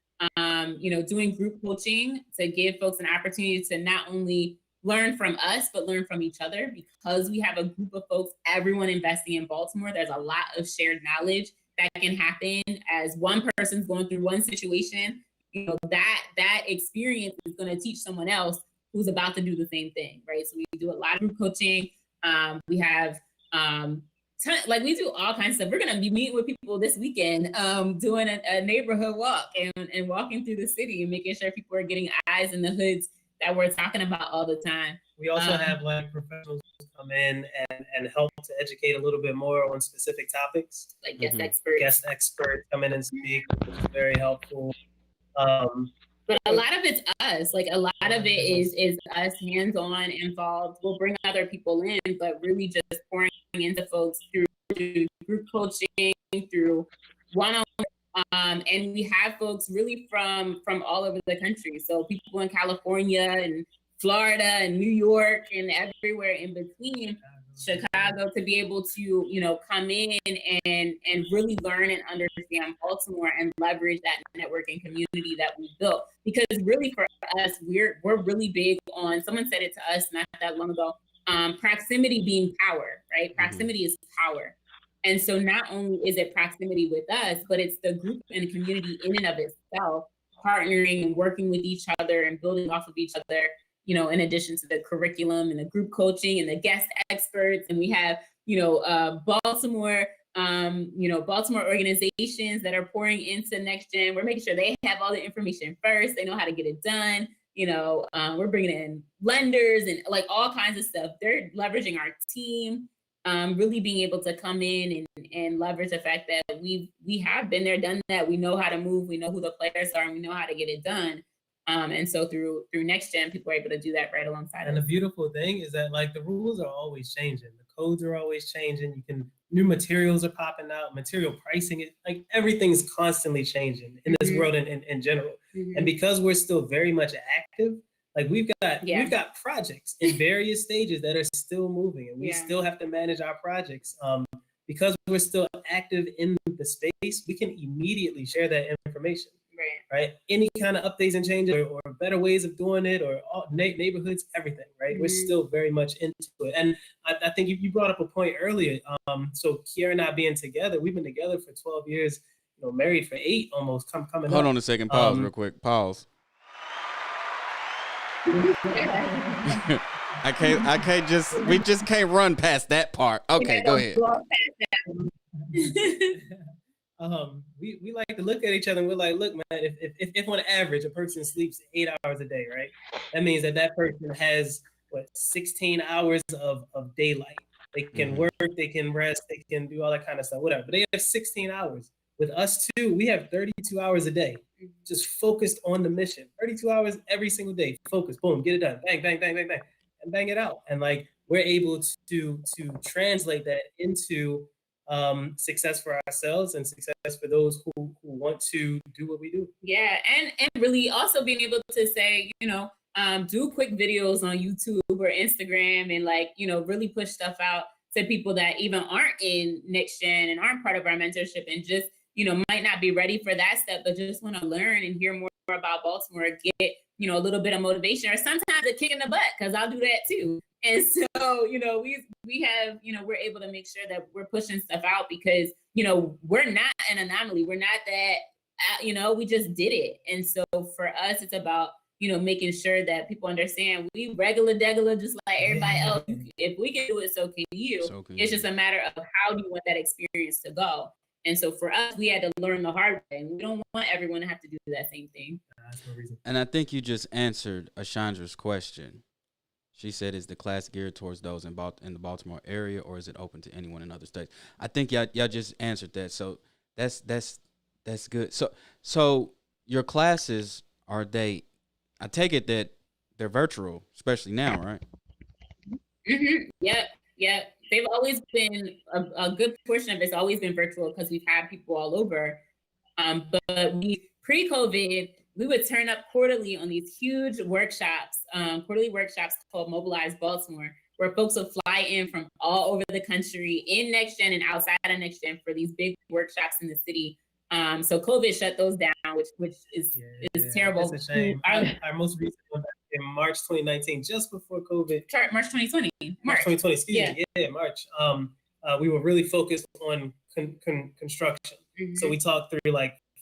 [SPEAKER 2] doing group coaching to give folks an opportunity to not only learn from us, but learn from each other, because we have a group of folks, everyone investing in Baltimore. There's a lot of shared knowledge that can happen as one person's going through one situation. That experience is going to teach someone else who's about to do the same thing, right? So we do a lot of group coaching. We have we do all kinds of stuff. We're going to be meeting with people this weekend, doing a neighborhood walk and walking through the city and making sure people are getting eyes in the hoods that we're talking about all the time.
[SPEAKER 3] We also have professionals come in and help to educate a little bit more on specific topics.
[SPEAKER 2] Like guest experts
[SPEAKER 3] come in and speak, which is very helpful.
[SPEAKER 2] But a lot of it's us. Like a lot of it is us hands-on involved. We'll bring other people in, but really just pouring into folks through group coaching, through one-on-one. And we have folks really from all over the country. So people in California and Florida and New York and everywhere in between, Chicago, to be able to, come in and really learn and understand Baltimore and leverage that networking community that we built. Because really for us, we're really big on, someone said it to us not that long ago, proximity being power, right? Proximity is power. And so not only is it proximity with us, but it's the group and community in and of itself, partnering and working with each other and building off of each other, in addition to the curriculum and the group coaching and the guest experts. And we have, Baltimore organizations that are pouring into Next Gen. We're making sure they have all the information first. They know how to get it done. We're bringing in lenders and like all kinds of stuff. They're leveraging our team. Really being able to come in and leverage the fact that we have been there, done that. We know how to move. We know who the players are, and we know how to get it done. And so through Next Gen, people are able to do that right alongside
[SPEAKER 3] And
[SPEAKER 2] us.
[SPEAKER 3] The beautiful thing is that the rules are always changing. The codes are always changing. New materials are popping out. Material pricing, everything's constantly changing in this world in general. And because we're still very much active, we've got projects in various stages that are still moving, and we still have to manage our projects. Because we're still active in the space, we can immediately share that information. Right. Any kind of updates and changes or better ways of doing it, or neighborhoods, everything. Right. We're still very much into it. And I think you brought up a point earlier. So Kyara and I being together, we've been together for 12 years, married for 8 almost coming up.
[SPEAKER 1] Hold on a second. Pause real quick. Pause. We just can't run past that part. Okay, go ahead.
[SPEAKER 3] We like to look at each other and we're like, look, man, if on average a person sleeps 8 hours a day, right? That means that person has 16 hours of daylight. They can work, they can rest, they can do all that kind of stuff, whatever. But they have 16 hours. With us too, we have 32 hours a day, just focused on the mission. 32 hours every single day, focus, boom, get it done, bang, bang, bang, bang, bang, and bang it out. And we're able to translate that into success for ourselves and success for those who want to do what we do.
[SPEAKER 2] Yeah, and really also being able to say, do quick videos on YouTube or Instagram and really push stuff out to people that even aren't in next gen and aren't part of our mentorship and just, might not be ready for that step, but just want to learn and hear more about Baltimore, get, a little bit of motivation or sometimes a kick in the butt, because I'll do that too. And so, we have, we're able to make sure that we're pushing stuff out because, we're not an anomaly. We're not that, we just did it. And so for us, it's about, making sure that people understand we regular degular just like everybody else. If we can do it, so can you. It's just a matter of how do you want that experience to go. And so for us, we had to learn the hard way. And we don't want everyone to have to do that same thing.
[SPEAKER 3] That's no reason.
[SPEAKER 1] And I think you just answered Ashandra's question. She said, is the class geared towards those in the Baltimore area, or is it open to anyone in other states? I think y'all just answered that. So that's good. So your classes, are they, I take it that they're virtual, especially now, right?
[SPEAKER 2] Mm-hmm. Yep. They've always been, a good portion of it's always been virtual because we've had people all over. But pre-COVID, we would turn up quarterly on these huge workshops, quarterly workshops called Mobilize Baltimore, where folks will fly in from all over the country in Next Gen and outside of Next Gen for these big workshops in the city. So COVID shut those down, which is terrible.
[SPEAKER 3] It's a shame. Our most recent one in March 2019, just before COVID.
[SPEAKER 2] March 2020.
[SPEAKER 3] March 2020, excuse me. Yeah, March. We were really focused on construction. Mm-hmm. So we talked through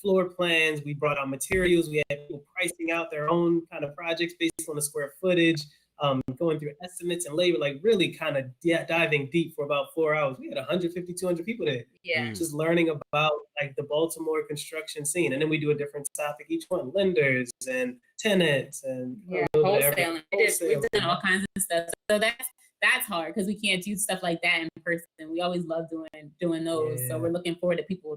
[SPEAKER 3] floor plans. We brought out materials. We had people pricing out their own kind of projects based on the square footage, going through estimates and labor, really kind of diving deep for about 4 hours. We had 150, 200 people there.
[SPEAKER 2] Yeah.
[SPEAKER 3] Just learning about the Baltimore construction scene. And then we do a different topic each one, lenders and tenants and
[SPEAKER 2] wholesaling. We've done all kinds of stuff. So that's hard because we can't do stuff like that in person. We always love doing those. Yeah. So we're looking forward to people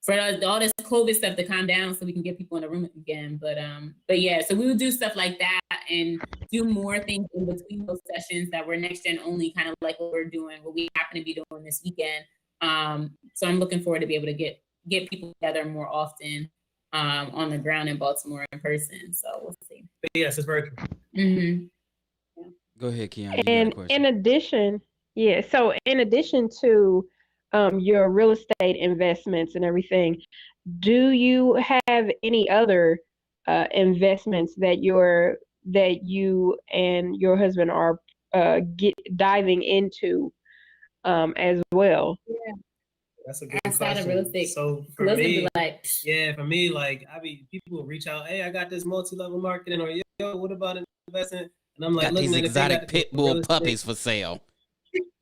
[SPEAKER 2] for all this COVID stuff to calm down so we can get people in the room again. But yeah, so we would do stuff like that and do more things in between those sessions that were Next Gen only, kind of like what we happen to be doing this weekend. So I'm looking forward to be able to get people together more often on the ground in Baltimore in person. So we'll see.
[SPEAKER 3] But yes, it's virtual.
[SPEAKER 2] Mm-hmm.
[SPEAKER 1] Yeah. Go ahead, Quiana.
[SPEAKER 4] And in addition to your real estate investments and everything, do you have any other investments that you and your husband are diving into as well?
[SPEAKER 2] Yeah.
[SPEAKER 3] That's a good
[SPEAKER 2] Outside
[SPEAKER 3] question.
[SPEAKER 2] Of real estate.
[SPEAKER 3] So for me, people will reach out, hey, I got this multi-level marketing, or yo, what about investment? And I'm like,
[SPEAKER 1] got these exotic pit bull puppies for sale.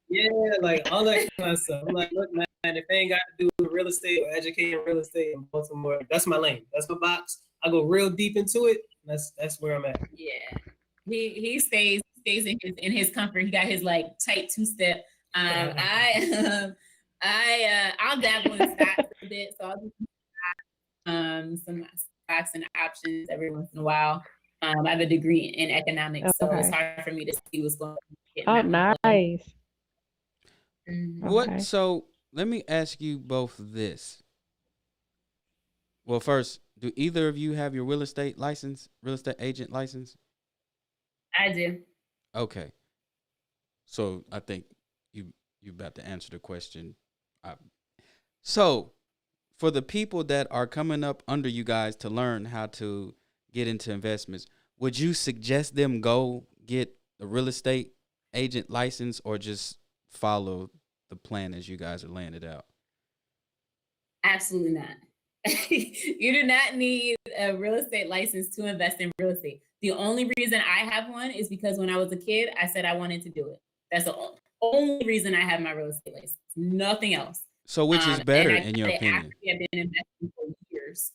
[SPEAKER 3] Yeah, all that kind of stuff. I'm like, look, man, if they ain't got to do with real estate or educating real estate in Baltimore, that's my lane. That's my box. I go real deep into it. That's where I'm at.
[SPEAKER 2] Yeah, he stays in his comfort. He got his tight two-step. I'll dabble in stocks a bit, so I'll do some stocks and options every once in a while. I have a degree in economics, so it's hard for me to see what's going on.
[SPEAKER 4] Oh, nice.
[SPEAKER 2] Mm-hmm.
[SPEAKER 1] Okay. So let me ask you both this. Well, first, do either of you have your real estate agent license?
[SPEAKER 2] I do.
[SPEAKER 1] Okay. So I think you about to answer the question. So for the people that are coming up under you guys to learn how to get into investments, would you suggest them go get a real estate agent license or just follow the plan as you guys are laying it out?
[SPEAKER 2] Absolutely not. You do not need a real estate license to invest in real estate. The only reason I have one is because when I was a kid, I said I wanted to do it. That's the only reason I have my real estate license. Nothing else.
[SPEAKER 1] So which is better in your opinion?
[SPEAKER 2] I've been investing for years.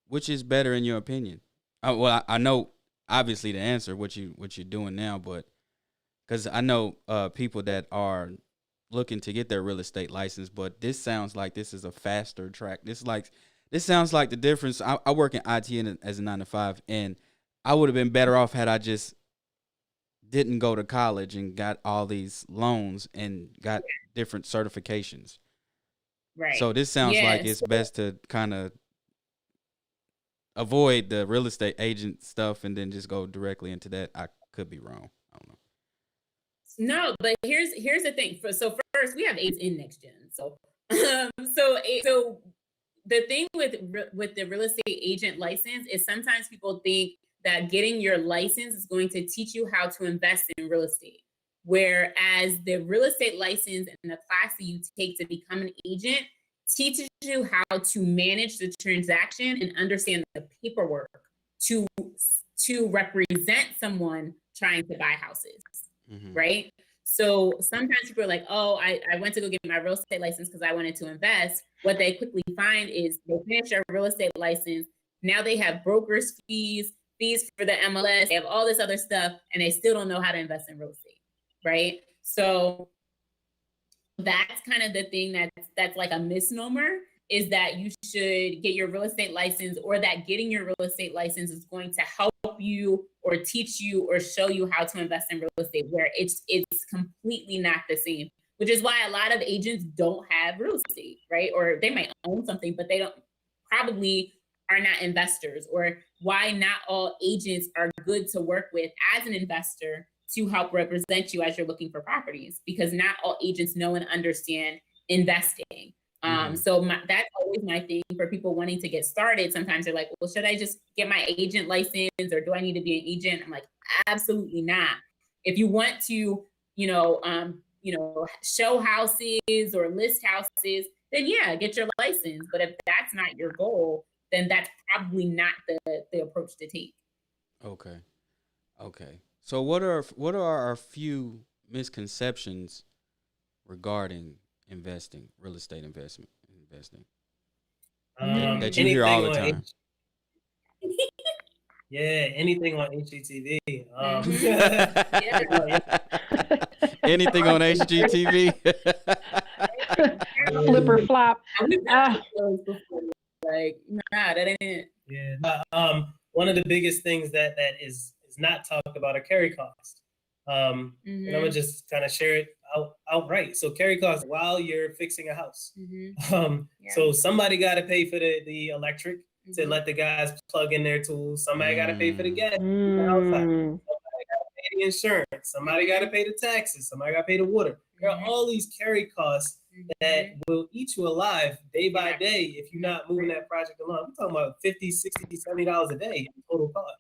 [SPEAKER 1] Which is better in your opinion? Well, I know obviously the answer what you're doing now, but because I know people that are looking to get their real estate license, but this sounds like this is a faster track. This sounds like the difference. I work in IT as a 9 to 5, and I would have been better off had I just didn't go to college and got all these loans and got different certifications.
[SPEAKER 2] Right.
[SPEAKER 1] So this sounds like it's best to kind of avoid the real estate agent stuff and then just go directly into that. I could be wrong. I don't know.
[SPEAKER 2] No, but here's the thing. So first, we have agents in next gen. So so the thing with the real estate agent license is sometimes people think that getting your license is going to teach you how to invest in real estate. Whereas the real estate license and the class that you take to become an agent teaches you how to manage the transaction and understand the paperwork to represent someone trying to buy houses, right? So sometimes people are like, oh, I went to go get my real estate license because I wanted to invest. What they quickly find is they finish their real estate license. Now they have brokers fees for the MLS, they have all this other stuff, and they still don't know how to invest in real estate, right? So that's kind of the thing that's like a misnomer, is that you should get your real estate license, or that getting your real estate license is going to help you or teach you or show you how to invest in real estate, where it's completely not the same, which is why a lot of agents don't have real estate, right? Or they might own something, but they don't probably are not investors, or why not all agents are good to work with as an investor to help represent you as you're looking for properties, because not all agents know and understand investing. So that's always my thing for people wanting to get started. Sometimes they're like, well, should I just get my agent license, or do I need to be an agent? I'm like, absolutely not. If you want to, show houses or list houses, then yeah, get your license. But if that's not your goal, then that's probably not the approach to take.
[SPEAKER 1] Okay. So what are our few misconceptions regarding investing, real estate investing? That you hear all the time.
[SPEAKER 3] Yeah, anything on HGTV.
[SPEAKER 1] Anything on HGTV.
[SPEAKER 4] Flipper flop.
[SPEAKER 2] Like, nah, that ain't it.
[SPEAKER 3] Yeah. One of the biggest things that is not talked about are carry costs. And I'm gonna just kind of share it outright. So carry costs while you're fixing a house. So somebody got to pay for the electric to let the guys plug in their tools. Somebody got to pay for the gas. Somebody got to pay the insurance. Somebody got to pay the taxes. Somebody got to pay the water. There are all these carry costs that will eat you alive day by day if you're not moving that project along. I'm talking about $50, $60, $70 a day in total cost.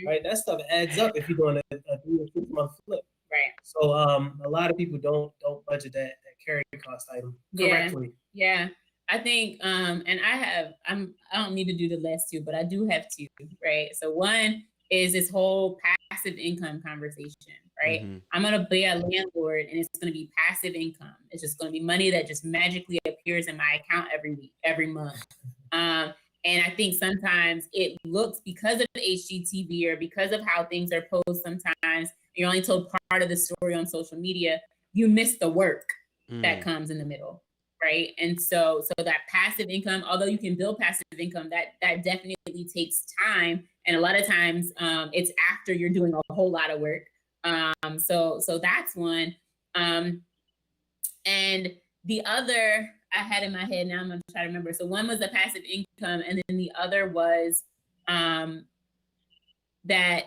[SPEAKER 3] Right? That stuff adds up if you're doing a 3 or 6 month flip.
[SPEAKER 2] Right.
[SPEAKER 3] So a lot of people don't budget that carry cost item correctly.
[SPEAKER 2] Yeah. I think and I don't need to do the last two, but I do have two, right? So one is this whole passive income conversation, right? I'm gonna be a landlord and it's gonna be passive income. It's just gonna be money that just magically appears in my account every week, every month. And I think sometimes it looks, because of HGTV or because of how things are posed, sometimes you're only told part of the story on social media, you miss the work that comes in the middle, right? And so that passive income, although you can build passive income, that definitely takes time. And a lot of times it's after you're doing a whole lot of work. So that's one. And the other I had in my head, now I'm gonna try to remember. So one was the passive income, and then the other was that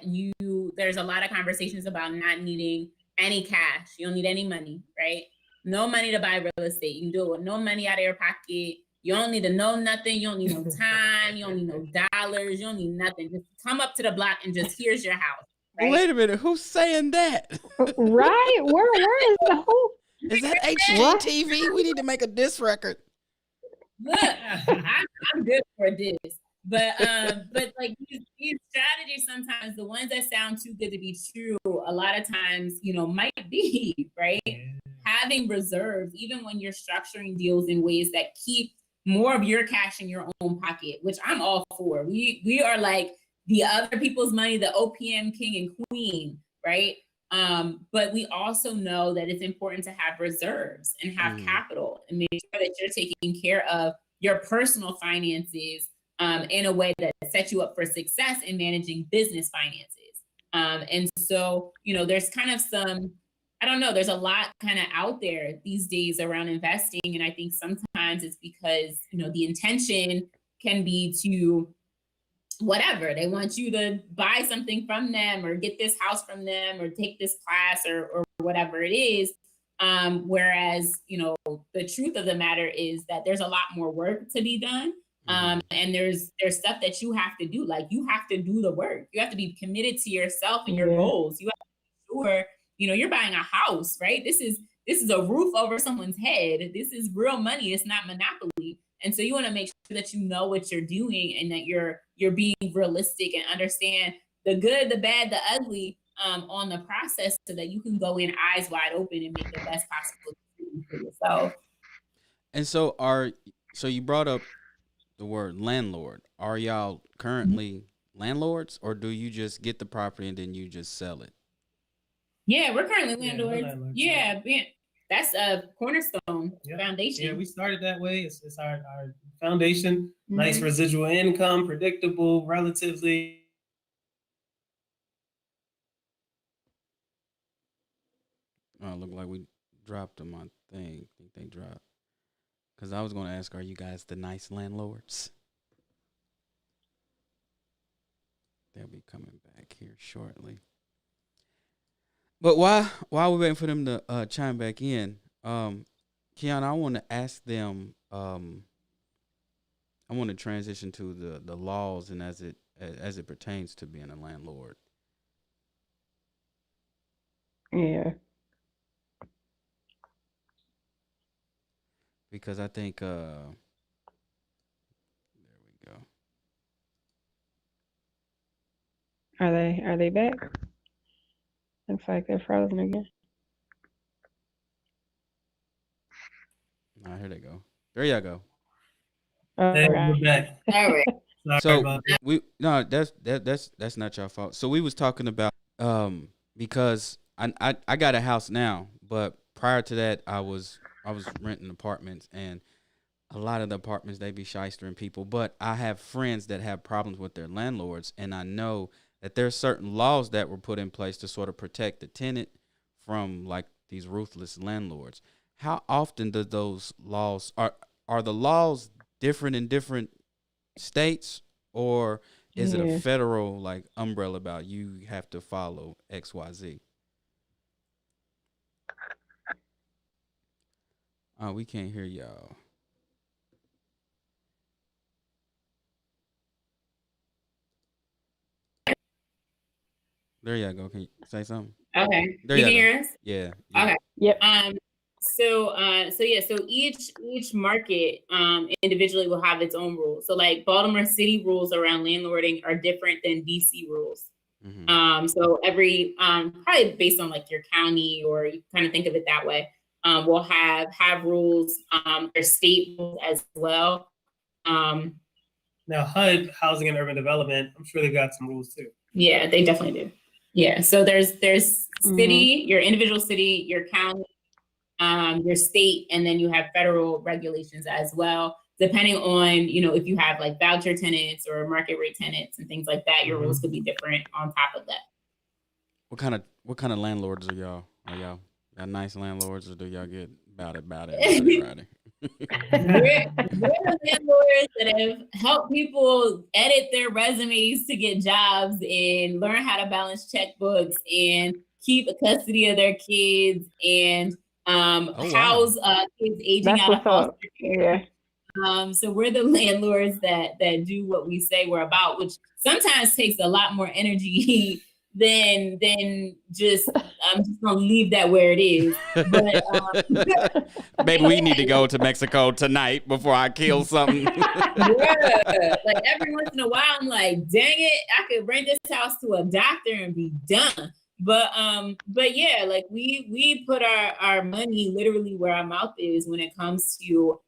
[SPEAKER 2] there's a lot of conversations about not needing any cash. You don't need any money, right? No money to buy real estate. You can do it with no money out of your pocket. You don't need to know nothing. You don't need no time. You don't need no dollars. You don't need nothing. Just come up to the block and just, here's your house. Right?
[SPEAKER 1] Wait a minute. Who's saying that?
[SPEAKER 4] Right? Where is the whole?
[SPEAKER 1] Is that HGTV? We need to make a diss record.
[SPEAKER 2] Look, I'm good for a diss. But like these strategies, sometimes the ones that sound too good to be true, a lot of times, might be, right? Having reserves, even when you're structuring deals in ways that keep more of your cash in your own pocket, which I'm all for. We are like the other people's money, the OPM king and queen, right? But we also know that it's important to have reserves and have capital and make sure that you're taking care of your personal finances in a way that sets you up for success in managing business finances. And so, there's kind of some, I don't know, there's a lot kind of out there these days around investing. And I think sometimes it's because, the intention can be to whatever. They want you to buy something from them or get this house from them or take this class or whatever it is. Whereas, the truth of the matter is that there's a lot more work to be done. And there's stuff that you have to do. Like, you have to do the work. You have to be committed to yourself and your goals. You have to be sure, you're buying a house, right? This is a roof over someone's head. This is real money. It's not monopoly. And so you want to make sure that you know what you're doing and that you're being realistic and understand the good, the bad, the ugly on the process, so that you can go in eyes wide open and make the best possible decision for yourself.
[SPEAKER 1] And so you brought up the word landlord. Are y'all currently landlords, or do you just get the property and then you just sell it?
[SPEAKER 2] Yeah, we're currently landlords. Yeah, that's a cornerstone foundation.
[SPEAKER 3] Yeah, we started that way. It's our foundation. Nice residual income, predictable, relatively.
[SPEAKER 1] Oh, look like we dropped them on thing. I think they dropped. Because I was going to ask, are you guys the nice landlords? They'll be coming back here shortly. But while we're waiting for them to chime back in, Quiana, I want to ask them. I want to transition to the laws and as it pertains to being a landlord.
[SPEAKER 4] Yeah.
[SPEAKER 1] Because I think there we go.
[SPEAKER 4] Are they back? Looks like they're frozen again.
[SPEAKER 1] Here they go. There you go.
[SPEAKER 3] Hey, we're back.
[SPEAKER 2] All right.
[SPEAKER 1] So that's not your fault. So we was talking about because I got a house now, but prior to that I was renting apartments, and a lot of the apartments, they be shystering people. But I have friends that have problems with their landlords, and I know that there's certain laws that were put in place to sort of protect the tenant from like these ruthless landlords. How often do those laws are the laws different in different states, or is it a federal like umbrella about you have to follow XYZ? Oh, we can't hear y'all. There you go. Can you say something?
[SPEAKER 2] Okay.
[SPEAKER 1] There
[SPEAKER 2] you
[SPEAKER 1] you
[SPEAKER 2] can
[SPEAKER 1] go.
[SPEAKER 2] hear us?
[SPEAKER 1] Yeah.
[SPEAKER 2] Okay.
[SPEAKER 4] Yep.
[SPEAKER 2] So each market individually will have its own rules. So like Baltimore City rules around landlording are different than DC rules. Mm-hmm. So every probably based on like your county, or you kind of think of it that way, will have rules. There's state rules as well.
[SPEAKER 3] Now HUD, Housing and Urban Development, I'm sure they got some rules too.
[SPEAKER 2] Yeah, they definitely do. Yeah. So there's city, your individual city, your county, your state, and then you have federal regulations as well. Depending on, if you have like voucher tenants or market rate tenants and things like that, your rules could be different on top of that.
[SPEAKER 1] What kind of landlords are y'all? Are y'all nice landlords, or do y'all get about it?
[SPEAKER 2] We're the landlords that have helped people edit their resumes to get jobs and learn how to balance checkbooks and keep custody of their kids and house kids aging out of foster care. So we're the landlords that do what we say we're about, which sometimes takes a lot more energy than just I'm just gonna leave that where it is. But
[SPEAKER 1] maybe we need to go to Mexico tonight before I kill something.
[SPEAKER 2] Yeah, like every once in a while, I'm like, dang it, I could rent this house to a doctor and be done. But yeah, like we put our money literally where our mouth is when it comes to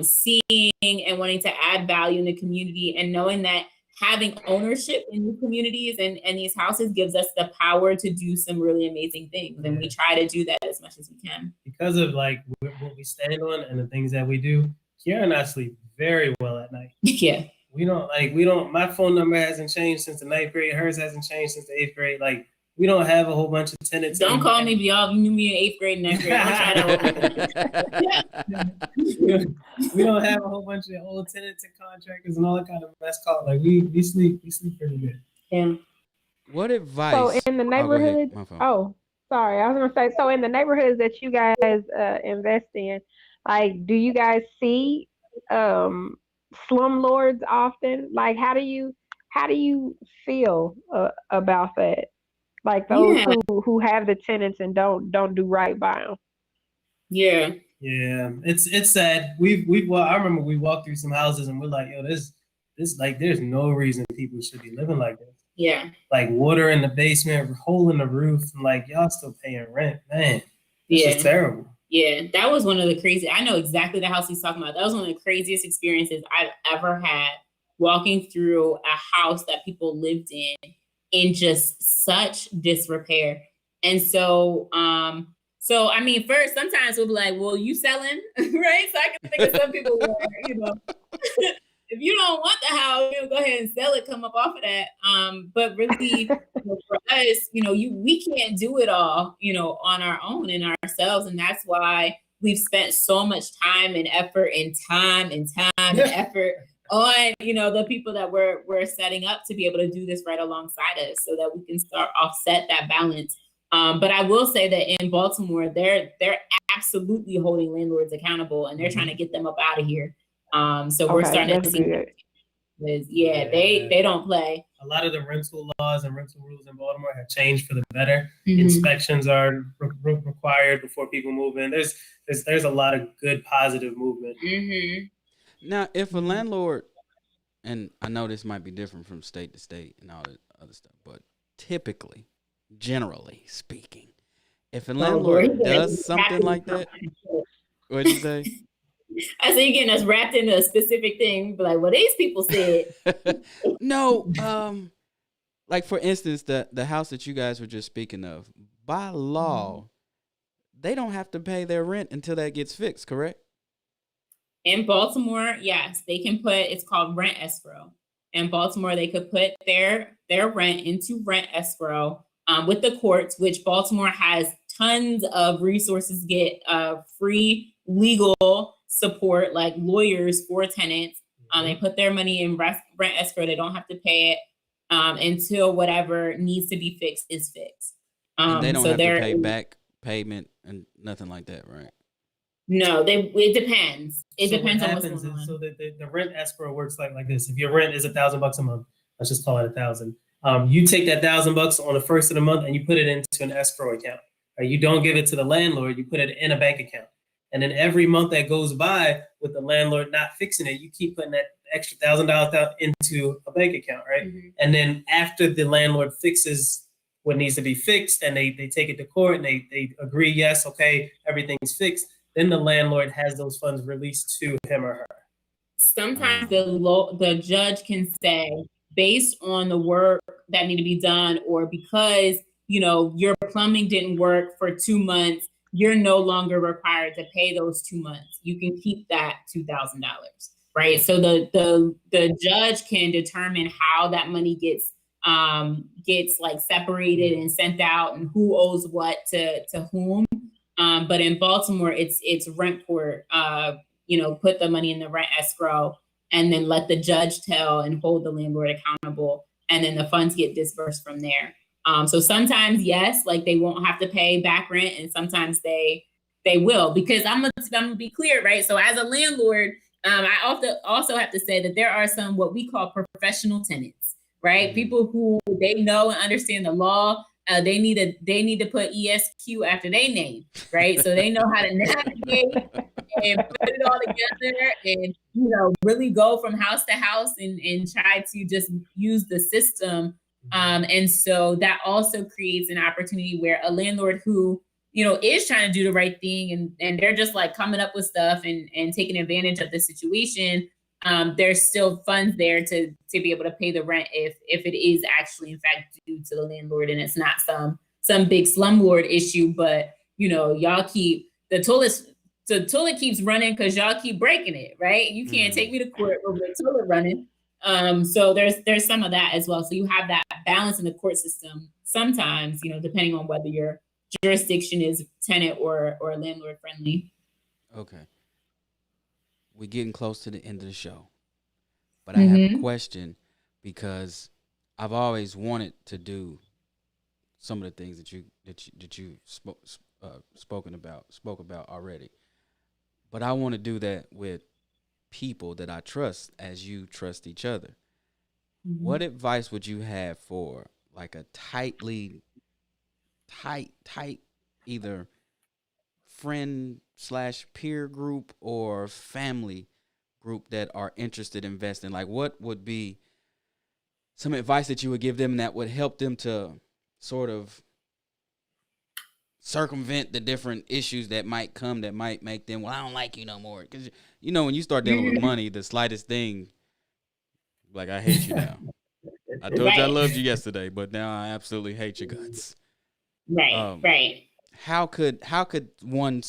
[SPEAKER 2] seeing and wanting to add value in the community, and knowing that having ownership in new communities and these houses gives us the power to do some really amazing things. And we try to do that as much as we can.
[SPEAKER 3] Because of like what we stand on and the things that we do, Kyara and I sleep very well at night.
[SPEAKER 2] Yeah.
[SPEAKER 3] we don't, my phone number hasn't changed since the 9th grade. Hers hasn't changed since the 8th grade. Like, we don't have a whole bunch of tenants.
[SPEAKER 2] Don't call me, y'all. You knew me in 8th grade and 9th grade.
[SPEAKER 3] We don't have a whole bunch of old tenants and contractors and all that kind of mess called. Like, we sleep pretty good.
[SPEAKER 2] Yeah.
[SPEAKER 1] What advice?
[SPEAKER 4] So in the neighborhood, sorry, I was gonna say. So in the neighborhoods that you guys invest in, like, do you guys see slumlords often? Like, how do you feel about that? Like those who have the tenants and don't do right by them.
[SPEAKER 2] Yeah.
[SPEAKER 3] Yeah, it's sad. I remember we walked through some houses and we're like, yo, this like, there's no reason people should be living like this.
[SPEAKER 2] Yeah.
[SPEAKER 3] Like, water in the basement, hole in the roof, and like, y'all still paying rent, man. This is terrible.
[SPEAKER 2] Yeah, that was one of the crazy. I know exactly the house he's talking about. That was one of the craziest experiences I've ever had, walking through a house that people lived in just such disrepair. And so, I mean, first, sometimes we'll be like, well, you selling, right? So I can think of some people where, you know, if you don't want the house, go ahead and sell it, come up off of that. But really, for us, we can't do it all, on our own and ourselves. And that's why we've spent so much time and effort and effort on, the people that we're setting up to be able to do this right alongside us so that we can start offset that balance. But I will say that in Baltimore, they're absolutely holding landlords accountable, and they're trying to get them up out of here. So we're starting to see that. They don't play.
[SPEAKER 3] A lot of the rental laws and rental rules in Baltimore have changed for the better. Inspections are required before people move in. There's a lot of good positive movement.
[SPEAKER 1] Now, if a landlord, and I know this might be different from state to state and all that other stuff, but typically, generally speaking, if a landlord does something like that, what'd you say?
[SPEAKER 2] I say, again, that's wrapped into a specific thing, but like, well, these people said.
[SPEAKER 1] No, like, for instance, the house that you guys were just speaking of, by law, they don't have to pay their rent until that gets fixed, correct?
[SPEAKER 2] In Baltimore, yes, they can put, it's called rent escrow. In Baltimore, they could put their rent into rent escrow with the courts, which Baltimore has tons of resources, get free legal support, like lawyers for tenants. They put their money in rent escrow. They don't have to pay it until whatever needs to be fixed is fixed.
[SPEAKER 1] And they don't have to pay back payment and nothing like that, right?
[SPEAKER 2] No, it depends. It depends on what's going on.
[SPEAKER 3] So the rent escrow works like this. If your rent is $1,000 a month, let's just call it 1,000. You take that $1,000 on the first of the month and you put it into an escrow account. Right? You don't give it to the landlord. You put it in a bank account. And then every month that goes by with the landlord not fixing it, you keep putting that extra $1,000 into a bank account, right? And then after the landlord fixes what needs to be fixed and they take it to court and they agree, yes, okay, everything's fixed, then the landlord has those funds released to him or her.
[SPEAKER 2] Sometimes the judge can say, based on the work that need to be done, or because, your plumbing didn't work for 2 months, you're no longer required to pay those 2 months. You can keep that $2,000, right? So the judge can determine how that money gets like separated and sent out and who owes what to whom. But in Baltimore, it's rent court, put the money in the rent escrow and then let the judge tell and hold the landlord accountable. And then the funds get dispersed from there. So sometimes, yes, like they won't have to pay back rent, and sometimes they will, because I'm gonna be clear, right? So as a landlord, I also have to say that there are some what we call professional tenants, right? People who they know and understand the law. They need to put ESQ after their name, right? So they know how to navigate and put it all together and, really go from house to house and try to just use the system. And so that also creates an opportunity where a landlord who, is trying to do the right thing and they're just like coming up with stuff and taking advantage of the situation. There's still funds there to be able to pay the rent if it is actually in fact due to the landlord and it's not some big slumlord issue. But y'all keep the toilet keeps running because y'all keep breaking it, right? You can't take me to court over the toilet running. So there's some of that as well. So you have that balance in the court system sometimes, depending on whether your jurisdiction is tenant or landlord friendly.
[SPEAKER 1] Okay. We're getting close to the end of the show. But I have a question because I've always wanted to do some of the things that you spoke about already. But I want to do that with people that I trust as you trust each other. What advice would you have for like a tight either friend/peer group or family group that are interested in investing? Like, what would be some advice that you would give them that would help them to sort of circumvent the different issues that might come that might make them, well, I don't like you no more? Because, when you start dealing with money, the slightest thing, like, I hate you now. I told you I loved you yesterday, but now I absolutely hate your guts.
[SPEAKER 2] Right.
[SPEAKER 1] How could one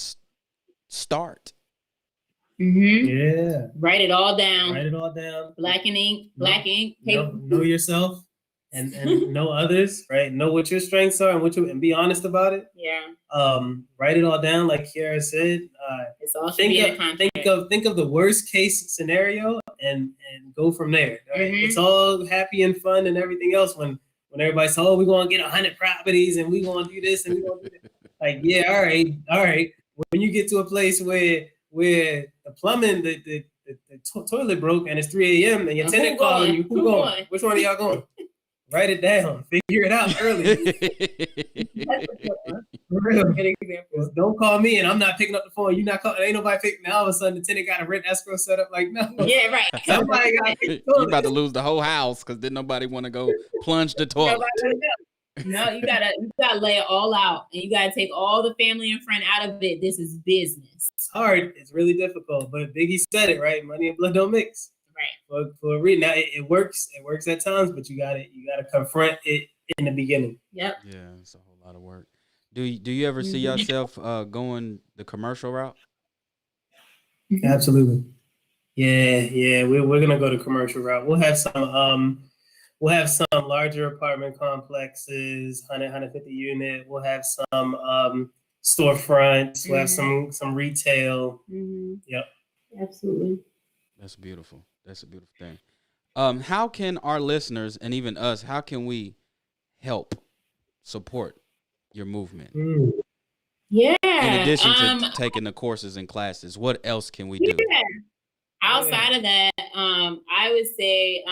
[SPEAKER 1] start?
[SPEAKER 3] Yeah.
[SPEAKER 2] Write it all down.
[SPEAKER 3] Black
[SPEAKER 2] ink, paper.
[SPEAKER 3] Know yourself and know others, right? Know what your strengths are and be honest about it.
[SPEAKER 2] Yeah.
[SPEAKER 3] Write it all down, like Kyara said.
[SPEAKER 2] It's all
[SPEAKER 3] think of the worst case scenario and go from there. Right? It's all happy and fun and everything else when everybody says, "Oh, we're gonna get 100 properties and we're gonna do this and we're gonna do that." Like, yeah, all right. When you get to a place where the plumbing, the toilet broke and it's 3 a.m. and your tenant calling you, who going? Which one of y'all going? Write it down. Figure it out early. For real. Don't call me and I'm not picking up the phone. You not calling. Ain't nobody picking. Now all of a sudden the tenant got a rent escrow set up. Like, no.
[SPEAKER 2] Yeah, right.
[SPEAKER 3] Somebody got
[SPEAKER 1] you about to lose the whole house because then nobody want to go plunge the toilet.
[SPEAKER 2] No, you gotta lay it all out, and you gotta take all the family and friend out of it. This is business.
[SPEAKER 3] It's hard. It's really difficult. But Biggie said it, right? Money and blood don't mix.
[SPEAKER 2] Right.
[SPEAKER 3] For a reason. Now it works. It works at times, but you gotta confront it in the beginning.
[SPEAKER 2] Yep.
[SPEAKER 1] Yeah, it's a whole lot of work. Do you ever see yourself going the commercial route?
[SPEAKER 3] Absolutely. Yeah. We're gonna go the commercial route. We'll have some larger apartment complexes, 150 unit. We'll have some storefronts. We'll have some retail. Yep.
[SPEAKER 2] Absolutely.
[SPEAKER 1] That's beautiful. That's a beautiful thing. How can our listeners and even us, how can we help support your movement?
[SPEAKER 2] Yeah.
[SPEAKER 1] In addition to taking the courses and classes, what else can we do?
[SPEAKER 2] Yeah. Outside of that, I would say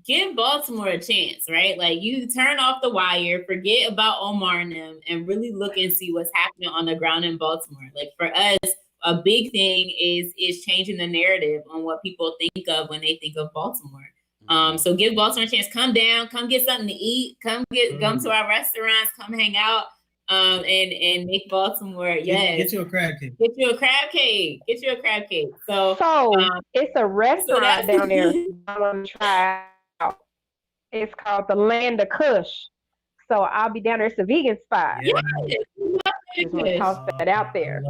[SPEAKER 2] give Baltimore a chance, right? Like, you turn off the wire, forget about Omar and them, and really look and see what's happening on the ground in Baltimore. Like, for us, a big thing is changing the narrative on what people think of when they think of Baltimore. So give Baltimore a chance. Come down, come get something to eat, come to our restaurants, come hang out, and make Baltimore.
[SPEAKER 3] Get you a crab cake.
[SPEAKER 2] Get you a crab cake. So
[SPEAKER 4] it's a restaurant down there I want to try out. It's called the Land of Kush. So I'll be down there. It's a vegan spot.
[SPEAKER 3] Yeah.
[SPEAKER 4] Just want to toss that out there.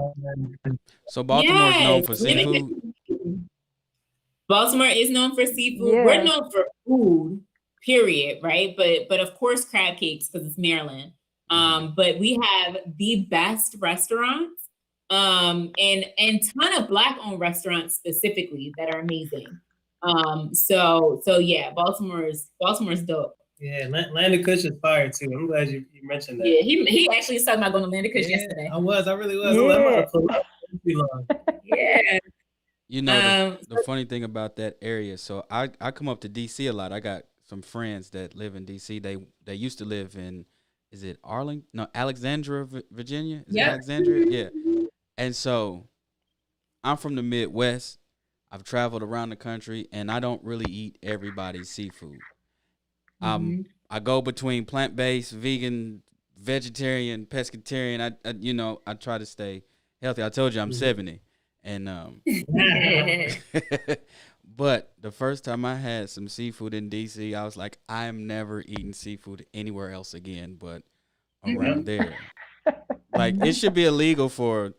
[SPEAKER 1] So Baltimore's known for seafood?
[SPEAKER 2] Baltimore is known for seafood.
[SPEAKER 4] Yeah.
[SPEAKER 2] We're known for food, period, right? But of course crab cakes because it's Maryland. But we have the best restaurants, and ton of Black-owned restaurants specifically that are amazing. So yeah, Baltimore's dope.
[SPEAKER 3] Yeah, Land of Kush is fire too. I'm glad you mentioned that.
[SPEAKER 2] Yeah, he actually was talking about going to Land of Kush yesterday.
[SPEAKER 3] I really was.
[SPEAKER 2] Yeah.
[SPEAKER 1] The funny thing about that area, so I come up to DC a lot. I got some friends that live in DC. They used to live in, is it Arlington? No, Alexandria, Virginia? Is it Alexandria? Yeah. And so I'm from the Midwest. I've traveled around the country, and I don't really eat everybody's seafood. I go between plant-based, vegan, vegetarian, pescatarian. I try to stay healthy. I told you I'm 70, and but the first time I had some seafood in DC, I was like, I'm never eating seafood anywhere else again, but around there. Like, it should be illegal for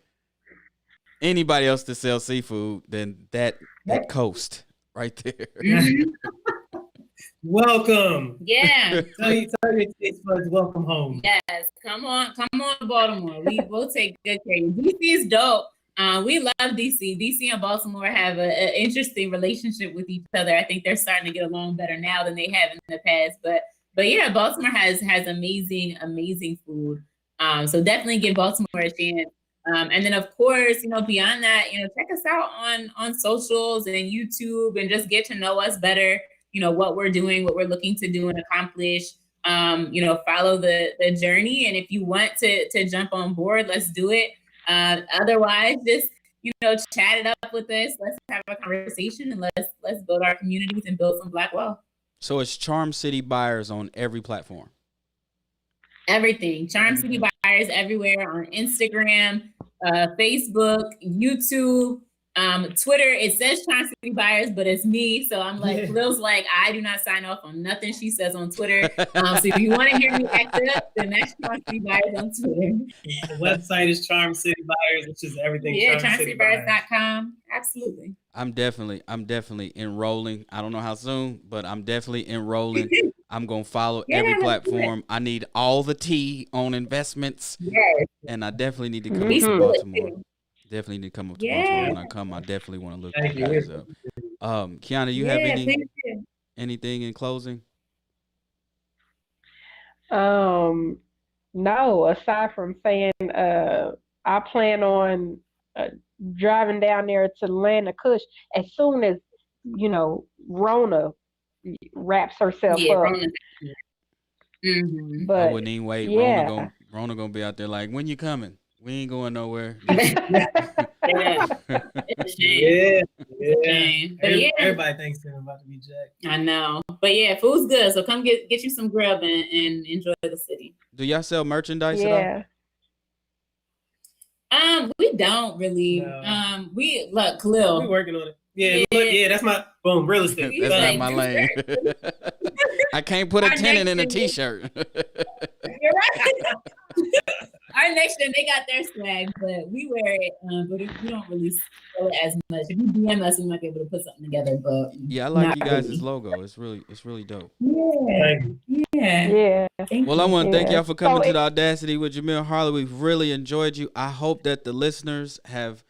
[SPEAKER 1] anybody else to sell seafood than that coast right there.
[SPEAKER 2] Mhm.
[SPEAKER 3] Welcome.
[SPEAKER 2] Yeah.
[SPEAKER 3] Tell your taste buds welcome home.
[SPEAKER 2] Yes. Come on, Baltimore. We'll take good care of you. DC is dope. We love DC. DC and Baltimore have an interesting relationship with each other. I think they're starting to get along better now than they have in the past. But yeah, Baltimore has amazing food. So definitely give Baltimore a chance. And then of course, beyond that, check us out on socials and YouTube and just get to know us better. What we're doing, what we're looking to do and accomplish. Follow the journey. And if you want to jump on board, let's do it. Otherwise, just chat it up with us. Let's have a conversation and let's build our communities and build some Black wealth.
[SPEAKER 1] So it's Charm City Buyers on every platform.
[SPEAKER 2] Everything. Charm City Buyers everywhere on Instagram, Facebook, YouTube, Twitter. It says Charm City Buyers, but it's me. So I'm like, Khalil's like, I do not sign off on nothing she says on Twitter. So if you want to hear me act up, then that's Charm City Buyers on Twitter.
[SPEAKER 3] The website is Charm City Buyers, which is everything.
[SPEAKER 2] Yeah, charmcitybuyers.com. Absolutely.
[SPEAKER 1] I'm definitely enrolling. I don't know how soon, but I'm definitely enrolling. I'm going to follow every platform. I need all the tea on investments.
[SPEAKER 2] Yes.
[SPEAKER 1] And I definitely need to come up to Baltimore. Definitely need to come up to Baltimore. When I come, I definitely want to look you guys up. Quiana, you have anything in closing?
[SPEAKER 4] No, aside from saying I plan on driving down there to land of Kush as soon as Rona wraps herself up.
[SPEAKER 2] Mm-hmm.
[SPEAKER 4] But
[SPEAKER 1] I wouldn't even wait.
[SPEAKER 4] Yeah.
[SPEAKER 1] Rona gonna be out there like, when you coming? We ain't going nowhere.
[SPEAKER 3] Yeah.
[SPEAKER 2] Everybody
[SPEAKER 3] thinks they're about to be jacked.
[SPEAKER 2] I know. But yeah, food's good. So come get you some grub and enjoy the city.
[SPEAKER 1] Do y'all sell merchandise at all?
[SPEAKER 4] Yeah.
[SPEAKER 2] We don't really.
[SPEAKER 3] No.
[SPEAKER 2] We look, Khalil.
[SPEAKER 3] We're working on it. Yeah, that's my real estate.
[SPEAKER 1] That's
[SPEAKER 2] like,
[SPEAKER 1] not my lane. I can't put a tenant in a t-shirt.
[SPEAKER 2] You're right. Our next gen, they got their swag, but we wear it. But we don't really sell it as much. If you DM us, we might be able to put something together. But
[SPEAKER 1] yeah, I like you guys' logo. It's really dope.
[SPEAKER 2] Yeah.
[SPEAKER 1] Well, I want to thank y'all for coming to the Audacity with Jamille Harley. We've really enjoyed you. I hope that the listeners have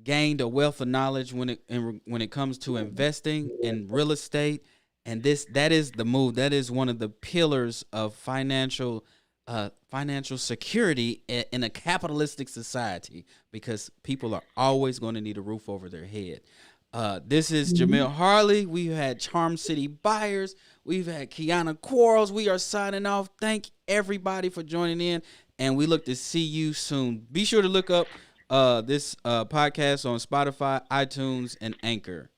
[SPEAKER 1] gained a wealth of knowledge when it comes to investing in real estate, and that is the move. That is one of the pillars of financial security in a capitalistic society, because people are always going to need a roof over their head. This is Jamille Harley. We've had Charm City Buyers. We've had Quiana Quarles. We are signing off. Thank everybody for joining in, and we look to see you soon. Be sure to look up this podcast on Spotify, iTunes, and Anchor.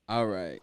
[SPEAKER 1] All right.